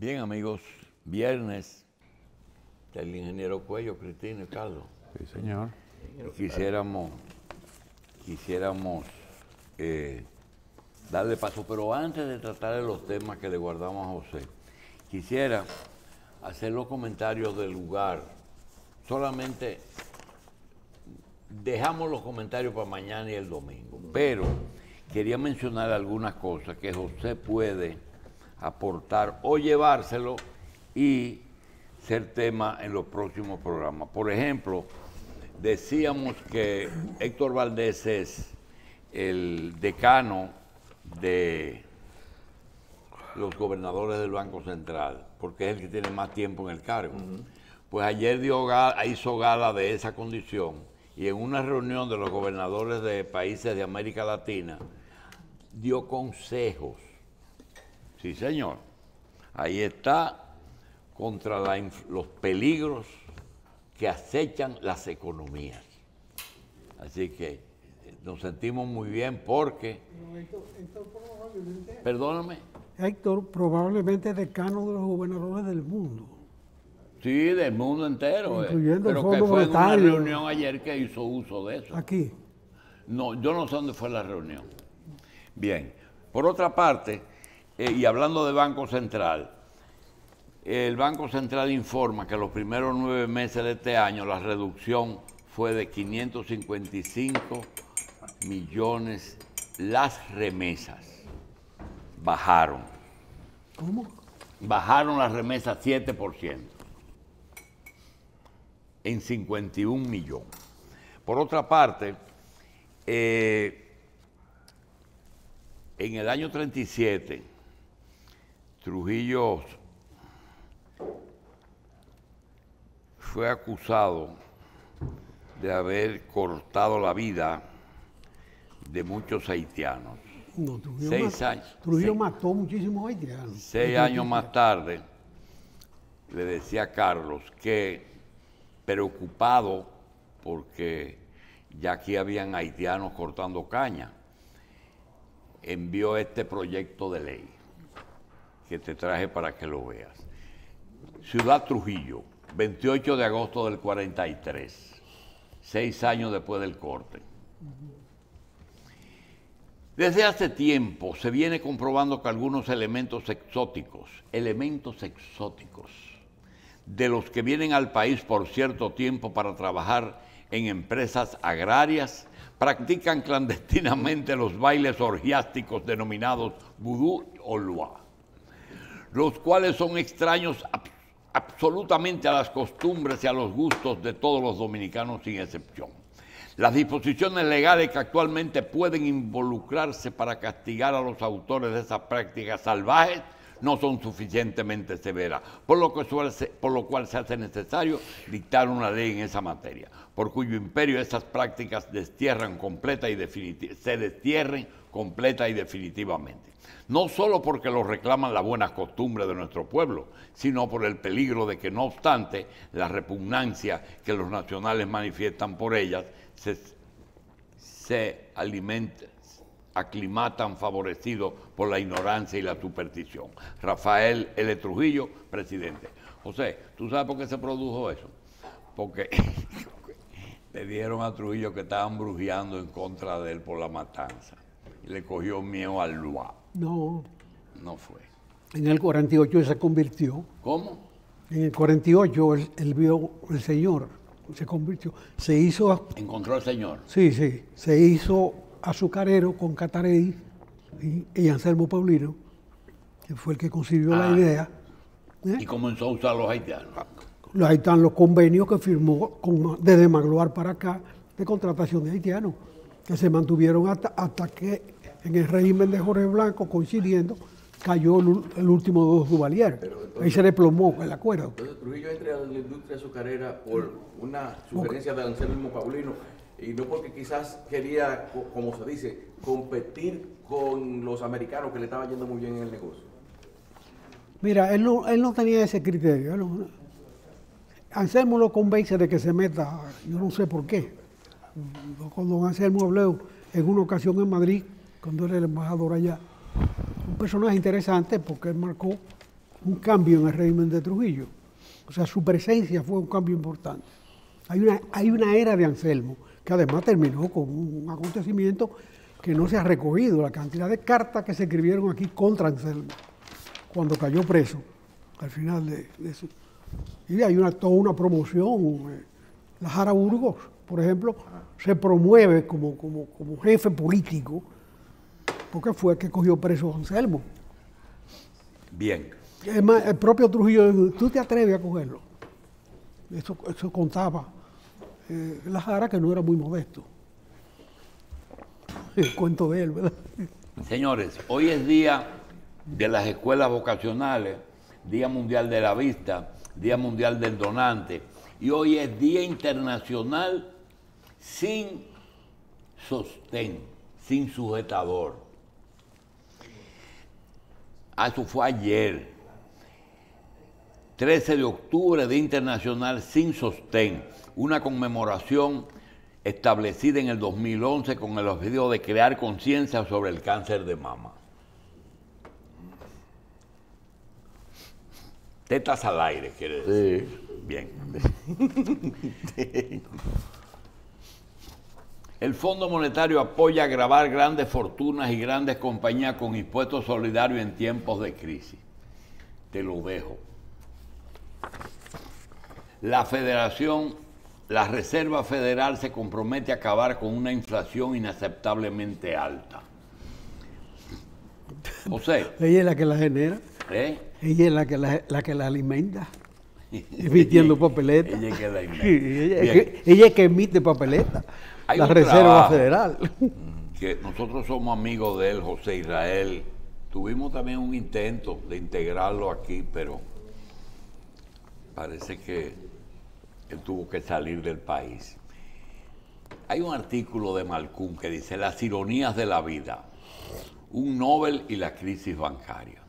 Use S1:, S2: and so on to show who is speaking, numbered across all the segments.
S1: Bien, amigos, viernes del ingeniero Cuello, Cristina y Carlos.
S2: Sí, señor.
S1: Quisiéramos darle paso, pero antes de tratar de los temas que le guardamos a José, quisiera hacer los comentarios del lugar. Solamente dejamos los comentarios para mañana y el domingo, pero quería mencionar algunas cosas que José puede aportar o llevárselo y ser tema en los próximos programas. Por ejemplo, decíamos que Héctor Valdés es el decano de los gobernadores del Banco Central, porque es el que tiene más tiempo en el cargo. Pues ayer hizo gala de esa condición y en una reunión de los gobernadores de países de América Latina dio consejos. Sí, señor. Ahí está, contra los peligros que acechan las economías. Así que nos sentimos muy bien porque...
S3: Héctor probablemente...
S1: Perdóname.
S3: Héctor probablemente decano de los gobernadores del mundo.
S1: Sí, del mundo entero.
S3: Incluyendo el
S1: pero que
S3: Fondo
S1: fue en una
S3: Monetario.
S1: reunión ayer que hizo uso de eso.
S3: Aquí.
S1: No, yo no sé dónde fue la reunión. Bien. Por otra parte, y hablando de Banco Central, el Banco Central informa que los primeros 9 meses de este año la reducción fue de 555 millones. Las remesas bajaron.
S3: ¿Cómo?
S1: Bajaron las remesas 7% en 51 millones. Por otra parte, en el año 37, Trujillo fue acusado de haber cortado la vida de muchos haitianos.
S3: No, Trujillo
S1: 6 años.
S3: Trujillo mató muchísimos haitianos.
S1: 6 años más tarde, le decía a Carlos que, preocupado porque ya aquí habían haitianos cortando caña, envió este proyecto de ley que te traje para que lo veas. Ciudad Trujillo, 28 de agosto del 43, 6 años después del corte. Desde hace tiempo se viene comprobando que algunos elementos exóticos, de los que vienen al país por cierto tiempo para trabajar en empresas agrarias, practican clandestinamente los bailes orgiásticos denominados vudú o luá, los cuales son extraños absolutamente a las costumbres y a los gustos de todos los dominicanos sin excepción. Las disposiciones legales que actualmente pueden involucrarse para castigar a los autores de esas prácticas salvajes no son suficientemente severas, por lo cual se hace necesario dictar una ley en esa materia, por cuyo imperio esas prácticas se destierren completa y definitivamente. No solo porque lo reclaman las buenas costumbres de nuestro pueblo, sino por el peligro de que, no obstante, la repugnancia que los nacionales manifiestan por ellas se aclimatan favorecidos por la ignorancia y la superstición. Rafael L. Trujillo, presidente. José, ¿tú sabes por qué se produjo eso? Porque le dijeron a Trujillo que estaban brujeando en contra de él por la matanza. Y le cogió miedo al luá.
S3: No.
S1: No fue.
S3: En el 48 él se convirtió.
S1: ¿Cómo?
S3: En el 48 él vio el Señor. Se convirtió. Se hizo...
S1: ¿Encontró al Señor?
S3: Sí. Se hizo azucarero con Catarey y Anselmo Paulino, que fue el que concibió la idea.
S1: Y comenzó a usar los haitianos.
S3: Ahí están los convenios que firmó desde Magloire para acá de contratación de haitianos, que se mantuvieron hasta que en el régimen de Jorge Blanco, coincidiendo, cayó el último de los Duvalier. Ahí se desplomó el acuerdo.
S4: Entonces Trujillo entra a la industria azucarera por una sugerencia de Anselmo Paulino y no porque quizás quería, como se dice, competir con los americanos que le estaba yendo muy bien en el negocio.
S3: Mira, él no tenía ese criterio. Anselmo lo convence de que se meta, yo no sé por qué. Con don Anselmo Ableu, en una ocasión en Madrid, cuando era el embajador allá, un personaje interesante porque él marcó un cambio en el régimen de Trujillo. O sea, su presencia fue un cambio importante. Hay una era de Anselmo, que además terminó con un acontecimiento que no se ha recogido, la cantidad de cartas que se escribieron aquí contra Anselmo, cuando cayó preso, al final de eso. Y hay toda una promoción. La Jara Burgos, por ejemplo, se promueve como jefe político, porque fue el que cogió preso a Anselmo.
S1: Bien.
S3: Es más, el propio Trujillo dijo, ¿tú te atreves a cogerlo? Eso contaba la Jara, que no era muy modesto. El cuento de él, ¿verdad?
S1: Señores, hoy es día de las escuelas vocacionales, Día Mundial de la Vista, Día Mundial del Donante, y hoy es Día Internacional sin sostén, sin sujetador. Eso fue ayer, 13 de octubre, Día Internacional sin sostén, una conmemoración establecida en el 2011 con el objetivo de crear conciencia sobre el cáncer de mama. Tetas al aire, quiere decir. Sí. Bien. El Fondo Monetario apoya gravar grandes fortunas y grandes compañías con impuestos solidarios en tiempos de crisis. Te lo dejo. La Reserva Federal se compromete a acabar con una inflación inaceptablemente alta. José.
S3: Ella es la que la genera.
S1: ¿Eh?
S3: Ella es la que la alimenta, emitiendo papeletas.
S1: Ella es que la inventa.
S3: Sí, ella es que emite papeletas. La Reserva Federal.
S1: Que nosotros somos amigos de él, José Israel. Tuvimos también un intento de integrarlo aquí, pero parece que él tuvo que salir del país. Hay un artículo de Malcolm que dice las ironías de la vida, un Nobel y la crisis bancaria.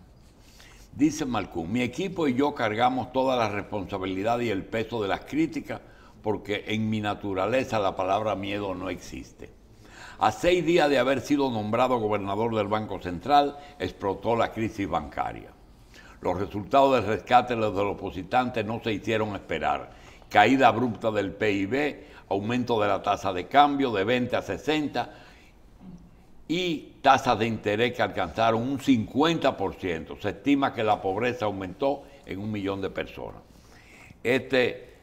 S1: Dice Malcolm, mi equipo y yo cargamos toda la responsabilidad y el peso de las críticas porque en mi naturaleza la palabra miedo no existe. A 6 días de haber sido nombrado gobernador del Banco Central, explotó la crisis bancaria. Los resultados del rescate de los depositantes no se hicieron esperar. Caída abrupta del PIB, aumento de la tasa de cambio de 20 a 60 y tasas de interés que alcanzaron un 50%. Se estima que la pobreza aumentó en 1 millón de personas. Este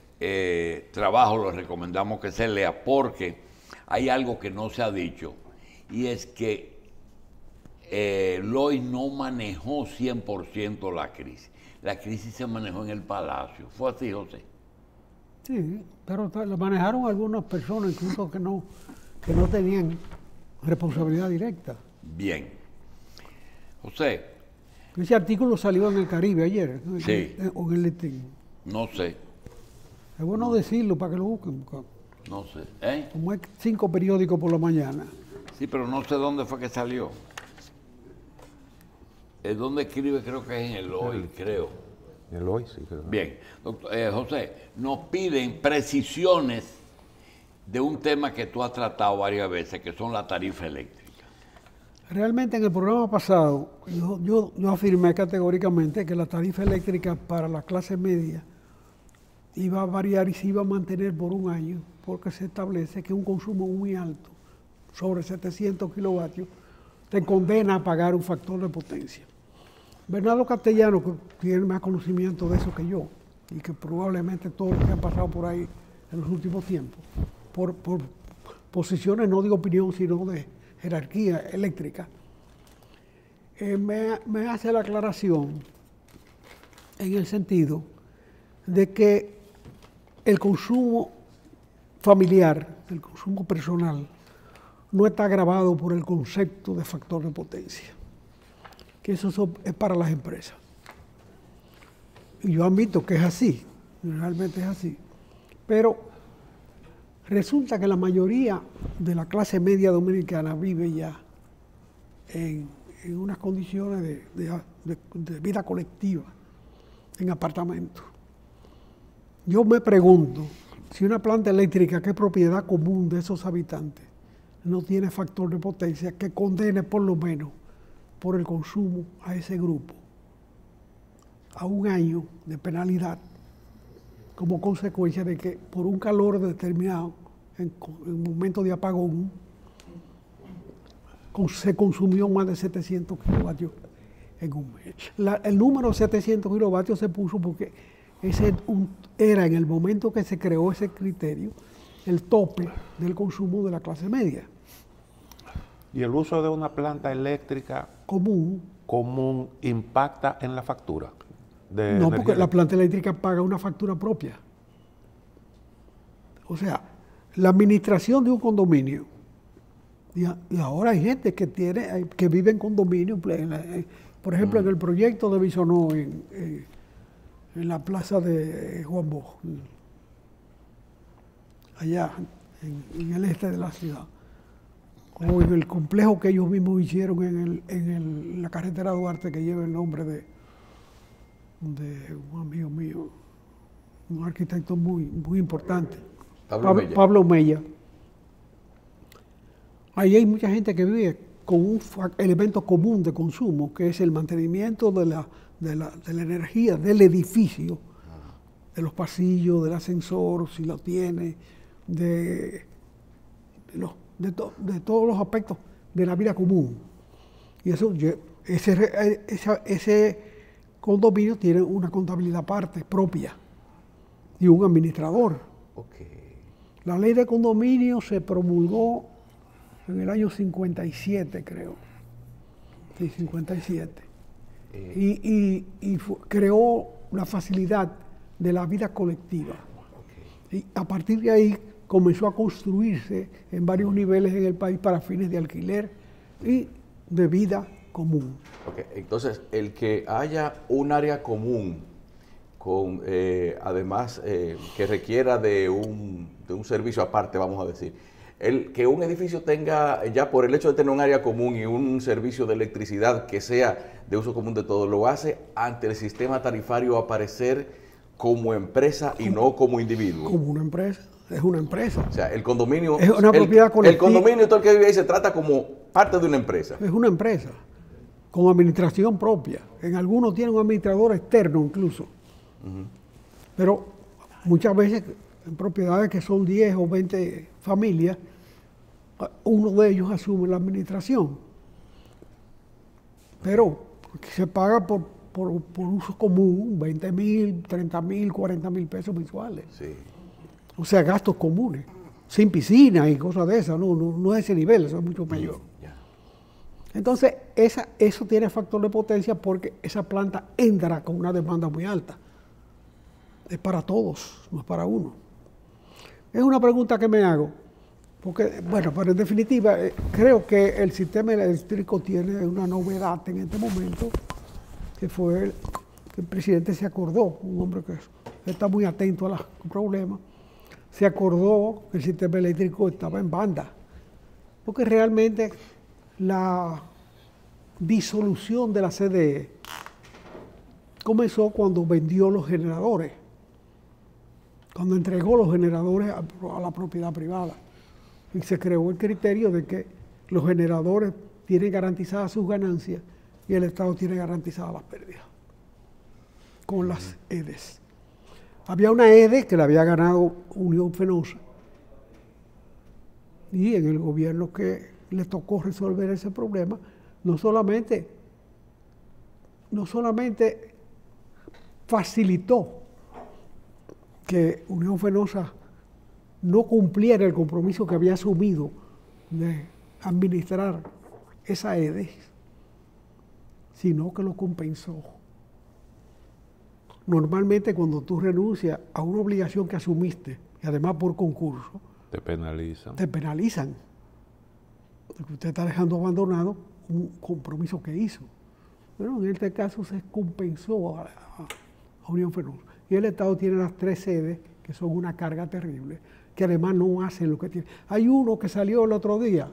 S1: trabajo lo recomendamos que se lea porque hay algo que no se ha dicho y es que Lois no manejó 100% la crisis. La crisis se manejó en el Palacio. ¿Fue así, José?
S3: Sí, pero la manejaron algunas personas incluso que no tenían responsabilidad directa.
S1: Bien. José.
S3: Ese artículo salió en el Caribe ayer.
S1: Sí.
S3: O en el Listín.
S1: No sé.
S3: Es bueno decirlo para que lo busquen.
S1: No sé.
S3: Como hay 5 periódicos por la mañana.
S1: Sí, pero no sé dónde fue que salió. Es donde escribe, creo que es en el Hoy, creo.
S2: En el Hoy, sí. Creo.
S1: Bien. Doctor, José, nos piden precisiones de un tema que tú has tratado varias veces, que son la tarifa eléctrica.
S3: Realmente en el programa pasado yo afirmé categóricamente que la tarifa eléctrica para la clase media iba a variar y se iba a mantener por un año, porque se establece que un consumo muy alto, sobre 700 kilovatios, te condena a pagar un factor de potencia. Bernardo Castellano, que tiene más conocimiento de eso que yo, y que probablemente todos los que han pasado por ahí en los últimos tiempos, por posiciones no de opinión, sino de jerarquía eléctrica, me hace la aclaración en el sentido de que el consumo familiar, el consumo personal, no está agravado por el concepto de factor de potencia, que eso es para las empresas. Y yo admito que es así, realmente es así, pero resulta que la mayoría de la clase media dominicana vive ya en unas condiciones de vida colectiva, en apartamentos. Yo me pregunto si una planta eléctrica que es propiedad común de esos habitantes no tiene factor de potencia que condene por lo menos por el consumo a ese grupo. a 1 año de penalidad como consecuencia de que por un calor determinado, en momento de apagón, se consumió más de 700 kilovatios en un mes. El número 700 kilovatios se puso porque ese era, en el momento que se creó ese criterio, el tope del consumo de la clase media.
S2: ¿Y el uso de una planta eléctrica común impacta en la factura de
S3: No,
S2: energía?
S3: porque la planta eléctrica paga una factura propia. O sea, la administración de un condominio, y ahora hay gente que vive en condominio, por ejemplo, en el proyecto de Bisonó, en la plaza de Juan Bosch, allá en el este de la ciudad, o en el complejo que ellos mismos hicieron en la carretera Duarte, que lleva el nombre de un amigo mío, un arquitecto muy importante, Pablo Mella. Ahí hay mucha gente que vive con un elemento común de consumo, que es el mantenimiento de la energía del edificio, de los pasillos, del ascensor, si lo tiene, de todos los aspectos de la vida común. Y ese condominio tiene una contabilidad aparte, propia, y un administrador.
S4: Okay.
S3: La ley de condominio se promulgó en el año 57, creo. Sí, 57. Y creó la facilidad de la vida colectiva. Okay. Y a partir de ahí comenzó a construirse en varios niveles en el país para fines de alquiler y de vida común.
S4: Okay. Entonces, el que haya un área común, con además que requiera de un servicio aparte, vamos a decir, que un edificio tenga, ya por el hecho de tener un área común y un servicio de electricidad que sea de uso común de todos, lo hace ante el sistema tarifario aparecer como empresa y no como individuo.
S3: Como una empresa, es una empresa.
S4: O sea, el condominio
S3: es una propiedad colectiva.
S4: El condominio y todo el que vive ahí se trata como parte de una empresa.
S3: Es una empresa, con administración propia. En algunos tienen un administrador externo incluso. Pero muchas veces en propiedades que son 10 o 20 familias, uno de ellos asume la administración. Pero se paga por uso común, 20,000, 30,000, 40,000 pesos mensuales.
S4: Sí.
S3: O sea, gastos comunes, sin piscina y cosas de esas, no es ese nivel, eso es mucho mayor.
S4: Yeah.
S3: Entonces, eso tiene factor de potencia porque esa planta entra con una demanda muy alta. Es para todos, no es para uno. Es una pregunta que me hago, porque, bueno, pero en definitiva, creo que el sistema eléctrico tiene una novedad en este momento, que fue que el presidente se acordó, un hombre que está muy atento a los problemas, se acordó que el sistema eléctrico estaba en banda, porque realmente la disolución de la CDE comenzó cuando vendió los generadores, cuando entregó los generadores a la propiedad privada. Y se creó el criterio de que los generadores tienen garantizadas sus ganancias y el Estado tiene garantizadas las pérdidas con las EDES. Había una EDE que la había ganado Unión Fenosa y en el gobierno que le tocó resolver ese problema, no solamente facilitó que Unión Fenosa no cumpliera el compromiso que había asumido de administrar esa EDE, sino que lo compensó. Normalmente cuando tú renuncias a una obligación que asumiste, y además por concurso,
S2: te penalizan.
S3: Te penalizan. Porque usted está dejando abandonado un compromiso que hizo. Pero en este caso se compensó a Unión Fenosa. Y el Estado tiene las 3 sedes, que son una carga terrible, que además no hacen lo que tiene. Hay uno que salió el otro día.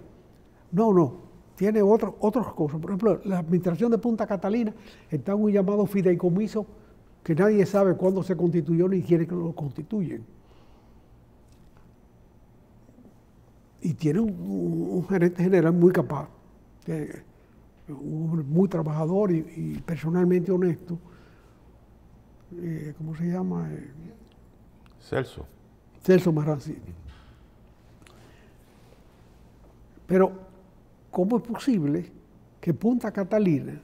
S3: No, tiene otras cosas. Por ejemplo, la administración de Punta Catalina está en un llamado fideicomiso que nadie sabe cuándo se constituyó ni quiere que lo constituyen. Y tiene un gerente general muy capaz, un hombre muy trabajador y personalmente honesto, ¿cómo se llama? Celso Marrancini. Pero, ¿cómo es posible que Punta Catalina,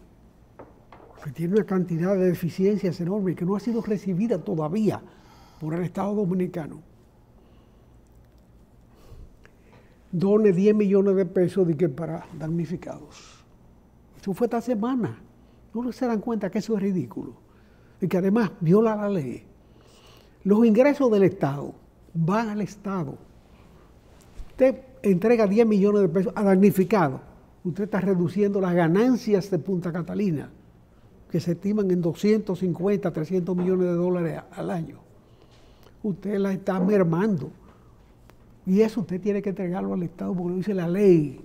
S3: que tiene una cantidad de deficiencias enormes y que no ha sido recibida todavía por el Estado Dominicano, done 10 millones de pesos para damnificados? Eso fue esta semana. ¿No se dan cuenta que eso es ridículo? Y que además viola la ley. Los ingresos del Estado van al Estado. Usted entrega 10 millones de pesos a damnificados. Usted está reduciendo las ganancias de Punta Catalina, que se estiman en 250, 300 millones de dólares al año. Usted la está mermando. Y eso usted tiene que entregarlo al Estado porque lo dice la ley.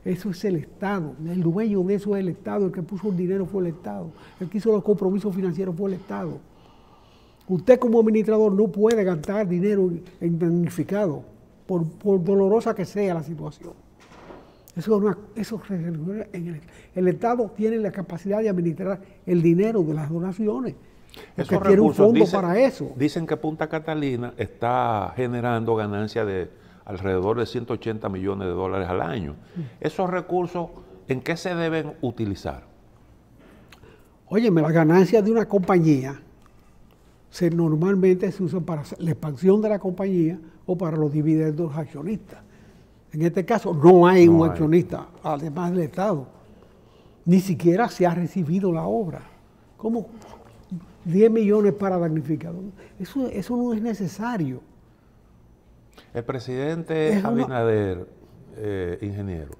S3: Eso es el Estado. El dueño de eso es el Estado. El que puso el dinero fue el Estado. El que hizo los compromisos financieros fue el Estado. Usted como administrador no puede gastar dinero en damnificado, por dolorosa que sea la situación. El Estado tiene la capacidad de administrar el dinero de las donaciones. Porque tiene un fondo para eso.
S2: Dicen que Punta Catalina está generando ganancias de alrededor de 180 millones de dólares al año. ¿Esos recursos en qué se deben utilizar?
S3: Óyeme, las ganancias de una compañía normalmente se usan para la expansión de la compañía o para los dividendos de los accionistas. En este caso no hay un accionista, además del Estado. Ni siquiera se ha recibido la obra. ¿Cómo? 10 millones para damnificados. Eso no es necesario.
S2: El presidente Abinader, ingeniero,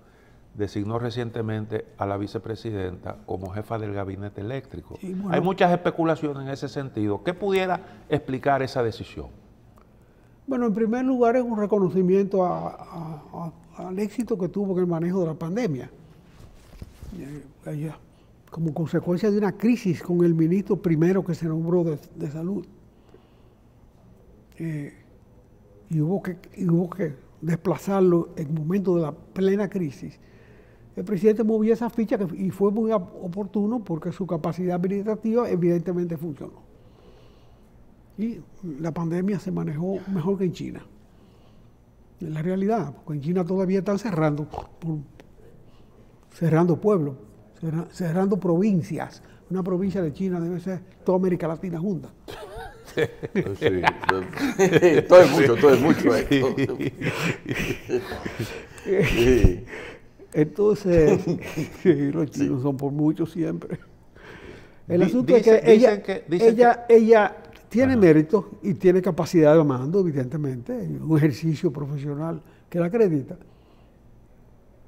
S2: designó recientemente a la vicepresidenta como jefa del gabinete eléctrico. Sí, bueno, hay muchas especulaciones en ese sentido. ¿Qué pudiera explicar esa decisión?
S3: Bueno, en primer lugar es un reconocimiento al éxito que tuvo en el manejo de la pandemia. Como consecuencia de una crisis con el ministro primero que se nombró de salud. Y hubo que desplazarlo en momentos de la plena crisis. El presidente movió esa ficha y fue muy oportuno porque su capacidad administrativa evidentemente funcionó. Y la pandemia se manejó mejor que en China. En la realidad, porque en China todavía están cerrando pueblos, cerrando provincias. Una provincia de China debe ser toda América Latina junta.
S4: Sí, todo es mucho. Sí.
S3: Entonces, los chinos son por mucho siempre. El asunto es que ella tiene méritos y tiene capacidad de mando, evidentemente, un ejercicio profesional que la acredita.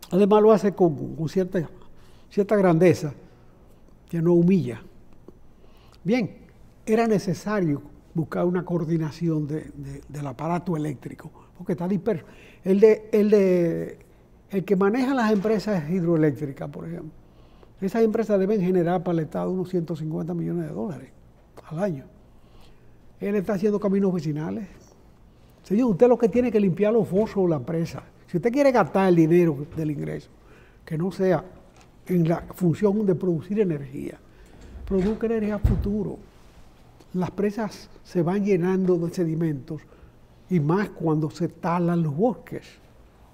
S3: Además lo hace con cierta grandeza que no humilla. Bien, era necesario buscar una coordinación del aparato eléctrico, porque está disperso. El que maneja las empresas hidroeléctricas, por ejemplo, esas empresas deben generar para el Estado unos 150 millones de dólares al año. Él está haciendo caminos vecinales. Señor, usted lo que tiene que limpiar los fosos de la presa. Si usted quiere gastar el dinero del ingreso, que no sea en la función de producir energía, produzca energía a futuro. Las presas se van llenando de sedimentos y más cuando se talan los bosques.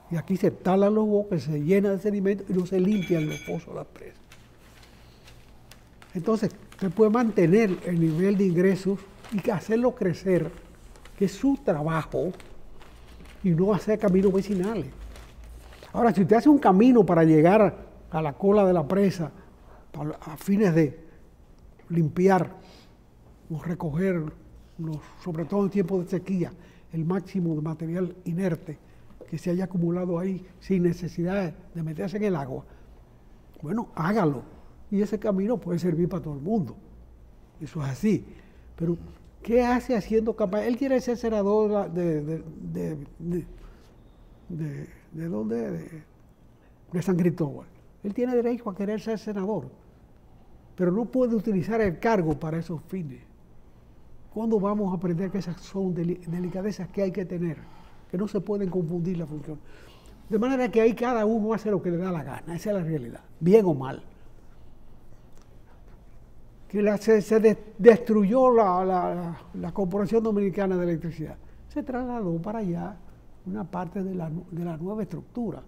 S3: Y aquí se talan los bosques, se llenan de sedimentos y no se limpian los pozos de las presas. Entonces, usted puede mantener el nivel de ingresos y hacerlo crecer, que es su trabajo, y no hacer caminos vecinales. Ahora, si usted hace un camino para llegar a la cola de la presa, a fines de limpiar o recoger, sobre todo en tiempos de sequía, el máximo de material inerte que se haya acumulado ahí sin necesidad de meterse en el agua, bueno, hágalo. Y ese camino puede servir para todo el mundo. Eso es así. Pero, ¿qué hace haciendo campaña? Él quiere ser senador ¿de dónde? De San Cristóbal. Él tiene derecho a querer ser senador, pero no puede utilizar el cargo para esos fines. ¿Cuándo vamos a aprender que esas son delicadezas que hay que tener? Que no se pueden confundir la función. De manera que ahí cada uno hace lo que le da la gana. Esa es la realidad, bien o mal. que se destruyó la Corporación Dominicana de Electricidad. Se trasladó para allá una parte de la nueva estructura.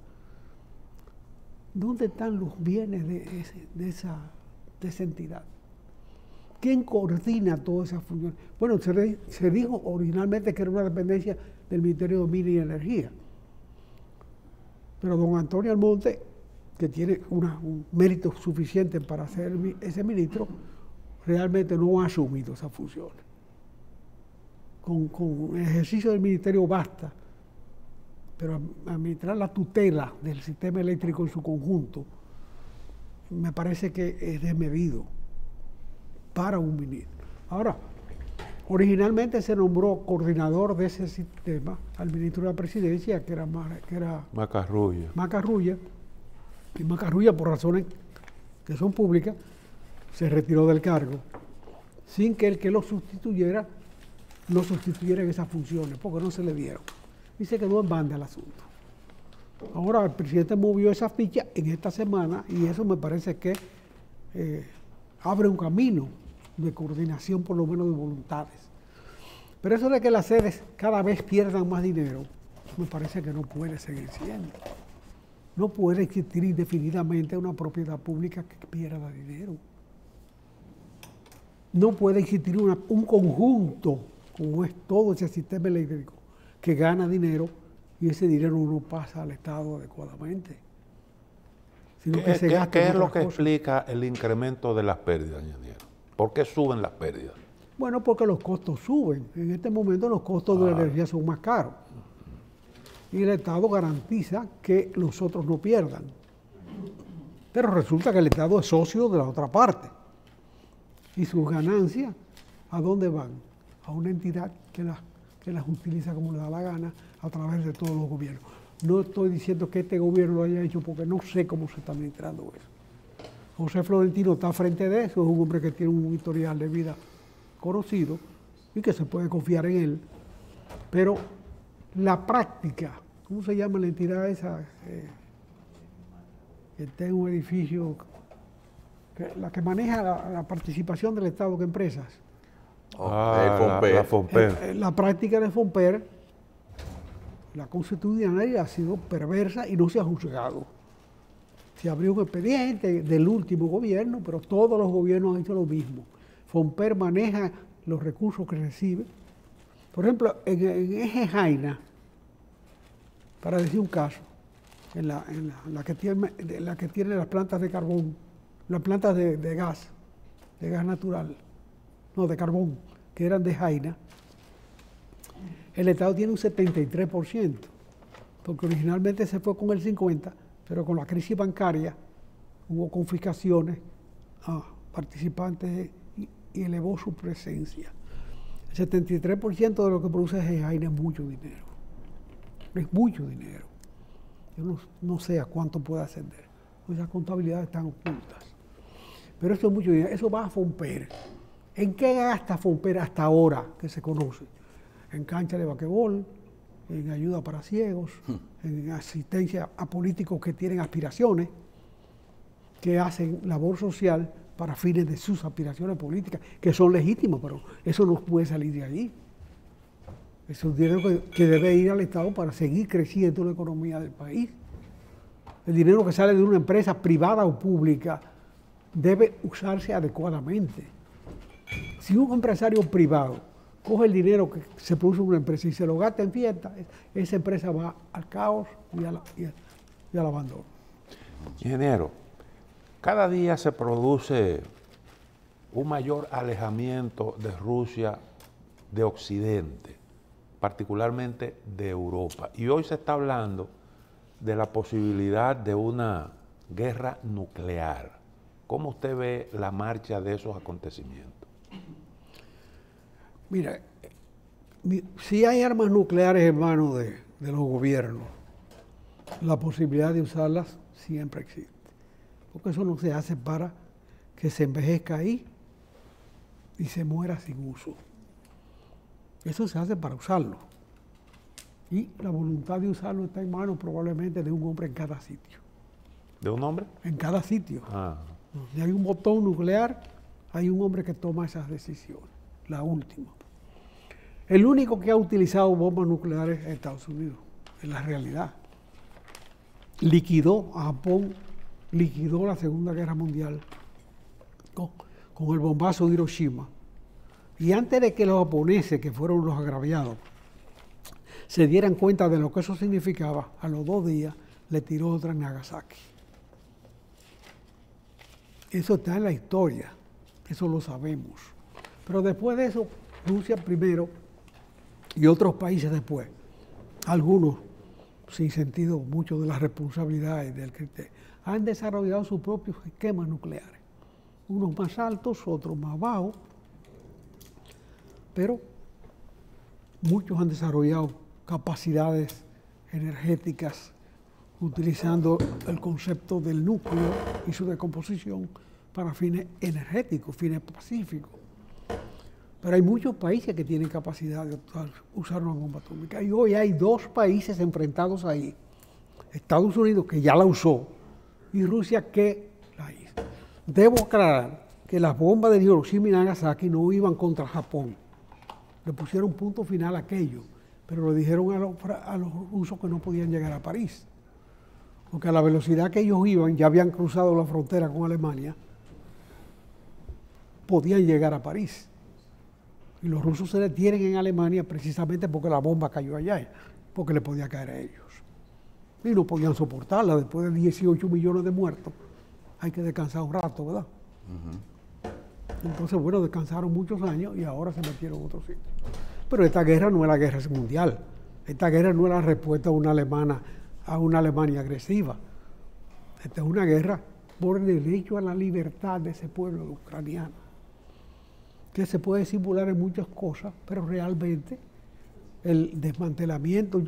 S3: ¿Dónde están los bienes de esa entidad? ¿Quién coordina todas esas funciones? Bueno, se dijo originalmente que era una dependencia del Ministerio de Minas y Energía. Pero don Antonio Almonte, que tiene un mérito suficiente para ser ese ministro, realmente no ha asumido esas funciones. Con el ejercicio del ministerio basta, pero administrar la tutela del sistema eléctrico en su conjunto me parece que es desmedido para un ministro. Ahora, originalmente se nombró coordinador de ese sistema al ministro de la Presidencia, que era Macarrulla. Y Macarrulla, por razones que son públicas, se retiró del cargo sin que el que lo sustituyera en esas funciones, porque no se le dieron. Y se quedó en banda el asunto. Ahora el presidente movió esa ficha en esta semana y eso me parece que abre un camino de coordinación, por lo menos de voluntades. Pero eso de que las sedes cada vez pierdan más dinero, me parece que no puede seguir siendo. No puede existir indefinidamente una propiedad pública que pierda dinero. No puede existir un conjunto, como es todo ese sistema eléctrico, que gana dinero y ese dinero no pasa al Estado adecuadamente. Sino que se gasta
S2: ¿Qué es lo que
S3: cosas.
S2: explica el incremento de las pérdidas, ingeniero? ¿Por qué suben las pérdidas?
S3: Bueno, porque los costos suben. En este momento los costos de la energía son más caros. Y el Estado garantiza que los otros no pierdan. Pero resulta que el Estado es socio de la otra parte. Y sus ganancias, ¿a dónde van? A una entidad que las utiliza como le da la gana a través de todos los gobiernos. No estoy diciendo que este gobierno lo haya hecho porque no sé cómo se está administrando eso. José Florentino está frente de eso, es un hombre que tiene un historial de vida conocido y que se puede confiar en él. Pero la práctica, ¿cómo se llama la entidad esa? Que está en un edificio, la que maneja la participación del Estado en empresas.
S2: La FOMPER.
S3: La práctica de FOMPER, la constitucionalidad ha sido perversa y no se ha juzgado. Se abrió un expediente del último gobierno, pero todos los gobiernos han hecho lo mismo. FOMPER maneja los recursos que recibe. Por ejemplo, en Eje Jaina, para decir un caso, en la que tiene las plantas de carbón, las plantas de gas natural, no, de carbón, que eran de Jaina, el Estado tiene un 73%, porque originalmente se fue con el 50%, pero con la crisis bancaria hubo confiscaciones a participantes y elevó su presencia. El 73% de lo que produce Jaina es mucho dinero. Es mucho dinero. Yo no sé a cuánto puede ascender. Esas contabilidades están ocultas. Pero esto es mucho dinero. Eso va a FOMPER. ¿En qué gasta FOMPER hasta ahora que se conoce? En cancha de basquetbol, en ayuda para ciegos, en asistencia a políticos que tienen aspiraciones, que hacen labor social para fines de sus aspiraciones políticas, que son legítimas, pero eso no puede salir de allí. Es un dinero que debe ir al Estado para seguir creciendo la economía del país. El dinero que sale de una empresa privada o pública debe usarse adecuadamente. Si un empresario privado coge el dinero que se produce en una empresa y se lo gasta en fiesta, esa empresa va al caos y al abandono.
S2: Ingeniero, cada día se produce un mayor alejamiento de Rusia de Occidente, particularmente de Europa. Y hoy se está hablando de la posibilidad de una guerra nuclear. ¿Cómo usted ve la marcha de esos acontecimientos?
S3: Mira, si hay armas nucleares en manos de los gobiernos, la posibilidad de usarlas siempre existe. Porque eso no se hace para que se envejezca ahí y se muera sin uso. Eso se hace para usarlo. Y la voluntad de usarlo está en manos probablemente de un hombre en cada sitio.
S2: ¿De un hombre?
S3: En cada sitio.
S2: Ah.
S3: Si hay un botón nuclear, hay un hombre que toma esas decisiones, la última. El único que ha utilizado bombas nucleares es Estados Unidos, en la realidad. Liquidó a Japón, liquidó la Segunda Guerra Mundial con el bombazo de Hiroshima. Y antes de que los japoneses, que fueron los agraviados, se dieran cuenta de lo que eso significaba, a los 2 días le tiró otra en Nagasaki. Eso está en la historia, eso lo sabemos. Pero después de eso, Rusia primero y otros países después, algunos sin sentido mucho de las responsabilidades del criterio, han desarrollado sus propios esquemas nucleares, unos más altos, otros más bajos, pero muchos han desarrollado capacidades energéticas utilizando el concepto del núcleo y su decomposición para fines energéticos, fines pacíficos. Pero hay muchos países que tienen capacidad de usar una bomba atómica. Y hoy hay 2 países enfrentados ahí. Estados Unidos, que ya la usó, y Rusia, que la hizo. Debo aclarar que las bombas de Hiroshima y Nagasaki no iban contra Japón. Le pusieron punto final a aquello, pero le dijeron a los rusos que no podían llegar a París. Porque a la velocidad que ellos iban, ya habían cruzado la frontera con Alemania, podían llegar a París. Y los rusos se detienen en Alemania precisamente porque la bomba cayó allá, porque le podía caer a ellos. Y no podían soportarla después de 18 millones de muertos. Hay que descansar un rato, ¿verdad? Entonces, bueno, descansaron muchos años y ahora se metieron en otro sitio. Pero esta guerra no es la guerra mundial. Esta guerra no es la respuesta a una Alemania agresiva. Esta es una guerra por el derecho a la libertad de ese pueblo ucraniano, que se puede simular en muchas cosas, pero realmente el desmantelamiento.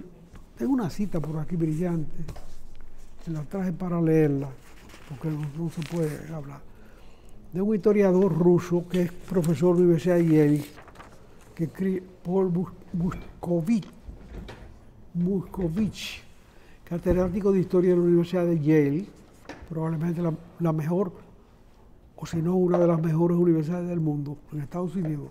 S3: Tengo una cita por aquí brillante, se la traje para leerla, porque no se puede hablar, de un historiador ruso que es profesor de la Universidad de Yale, que escribe Paul Muskovich, catedrático de Historia de la Universidad de Yale, probablemente la mejor, o si no una de las mejores universidades del mundo, en Estados Unidos.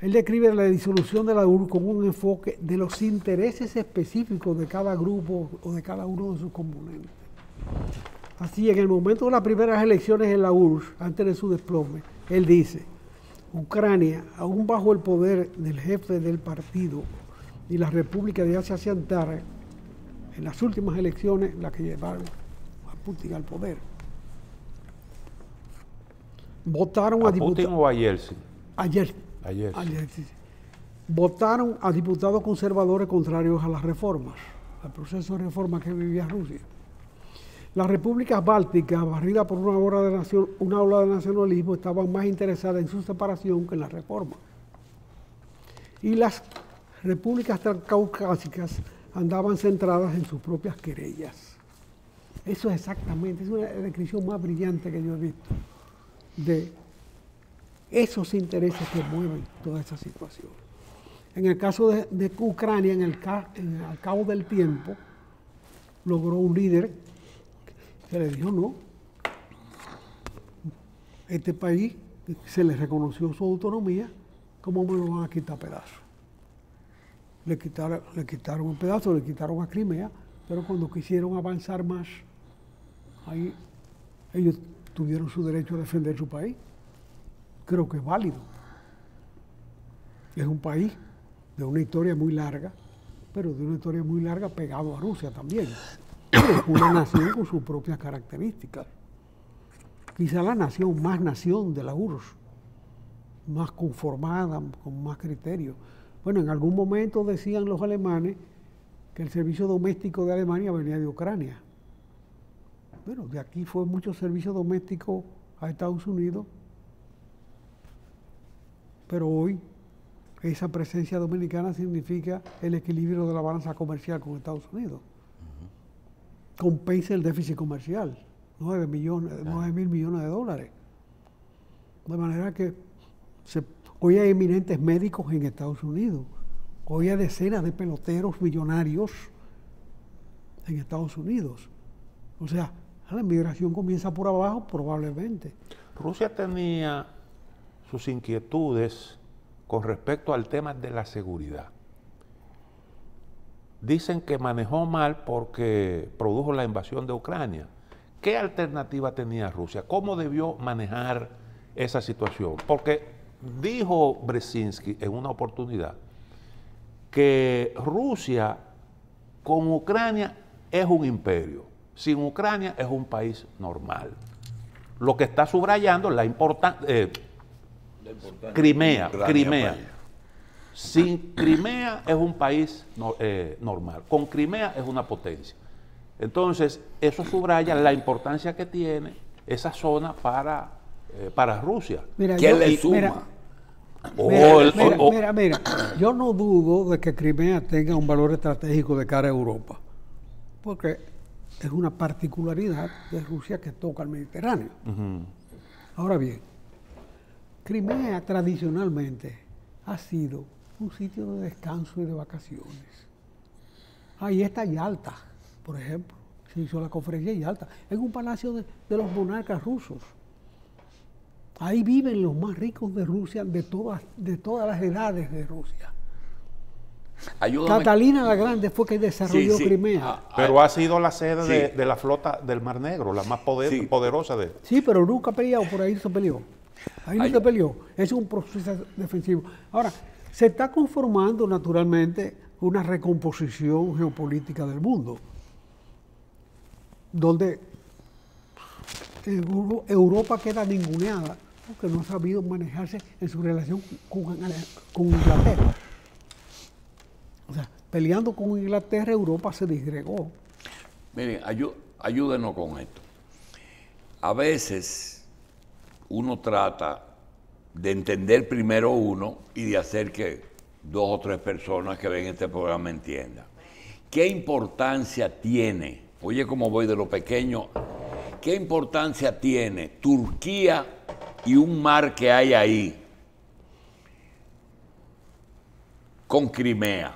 S3: Él describe la disolución de la URSS con un enfoque de los intereses específicos de cada grupo o de cada uno de sus componentes. Así, en el momento de las primeras elecciones en la URSS, antes de su desplome, él dice: Ucrania, aún bajo el poder del jefe del partido y la República de Asia Central, en las últimas elecciones, las que llevaron a Putin al poder, votaron a diputados.
S2: ¿Putin o a Yeltsin?
S3: Ayer, sí. Votaron a diputados conservadores contrarios a las reformas, al proceso de reforma que vivía Rusia. Las repúblicas bálticas, barridas por una ola de nacionalismo, estaban más interesadas en su separación que en la reforma. Y las repúblicas transcaucásicas andaban centradas en sus propias querellas. Eso es exactamente, es una descripción más brillante que yo he visto de esos intereses que mueven toda esa situación. En el caso de Ucrania, al cabo del tiempo, logró un líder que le dijo: no, este país se le reconoció su autonomía, ¿cómo me lo van a quitar pedazos? Le quitaron un pedazo, le quitaron a Crimea, pero cuando quisieron avanzar más, ahí ellos tuvieron su derecho a defender su país. Creo que es válido. Es un país de una historia muy larga, pero de una historia muy larga pegado a Rusia también. Es una nación con sus propias características. Quizá la nación de la URSS, más conformada, con más criterio. Bueno, en algún momento decían los alemanes que el servicio doméstico de Alemania venía de Ucrania. Bueno, de aquí fue mucho servicio doméstico a Estados Unidos, pero hoy esa presencia dominicana significa el equilibrio de la balanza comercial con Estados Unidos. Compensa el déficit comercial, 9 mil millones de dólares. De manera que hoy hay eminentes médicos en Estados Unidos, hoy hay decenas de peloteros millonarios en Estados Unidos. O sea, La inmigración comienza por abajo, probablemente.
S2: Rusia tenía sus inquietudes con respecto al tema de la seguridad. Dicen que manejó mal porque produjo la invasión de Ucrania. ¿Qué alternativa tenía Rusia? ¿Cómo debió manejar esa situación? Porque dijo Brzezinski en una oportunidad que Rusia con Ucrania es un imperio, sin Ucrania es un país normal. Lo que está subrayando la importancia... Crimea. Sin Crimea es un país normal, con Crimea es una potencia. Entonces, eso subraya la importancia que tiene esa zona para Rusia.
S3: Mira,
S1: ¿Qué le suma?
S3: Mira, yo no dudo de que Crimea tenga un valor estratégico de cara a Europa, porque es una particularidad de Rusia que toca el Mediterráneo. Ahora bien, Crimea tradicionalmente ha sido un sitio de descanso y de vacaciones. Ahí está Yalta, por ejemplo, se hizo la conferencia de Yalta, es un palacio de los monarcas rusos. Ahí viven los más ricos de Rusia, de todas las edades de Rusia.
S1: Ayúdame.
S3: Catalina la Grande fue que desarrolló Crimea.
S2: Pero ha sido la sede de la flota del Mar Negro, la más poderosa de...
S3: Sí, pero nunca ha peleado, por ahí se peleó. Ahí no se peleó, es un proceso defensivo. Ahora, se está conformando naturalmente una recomposición geopolítica del mundo, donde Europa queda ninguneada porque no ha sabido manejarse en su relación con Inglaterra. O sea, peleando con Inglaterra, Europa se disgregó.
S1: Miren, ayúdenos con esto. A veces uno trata de entender primero uno y de hacer que 2 o 3 personas que ven este programa entiendan. ¿Qué importancia tiene? Oye, cómo voy de lo pequeño. ¿Qué importancia tiene Turquía y un mar que hay ahí con Crimea?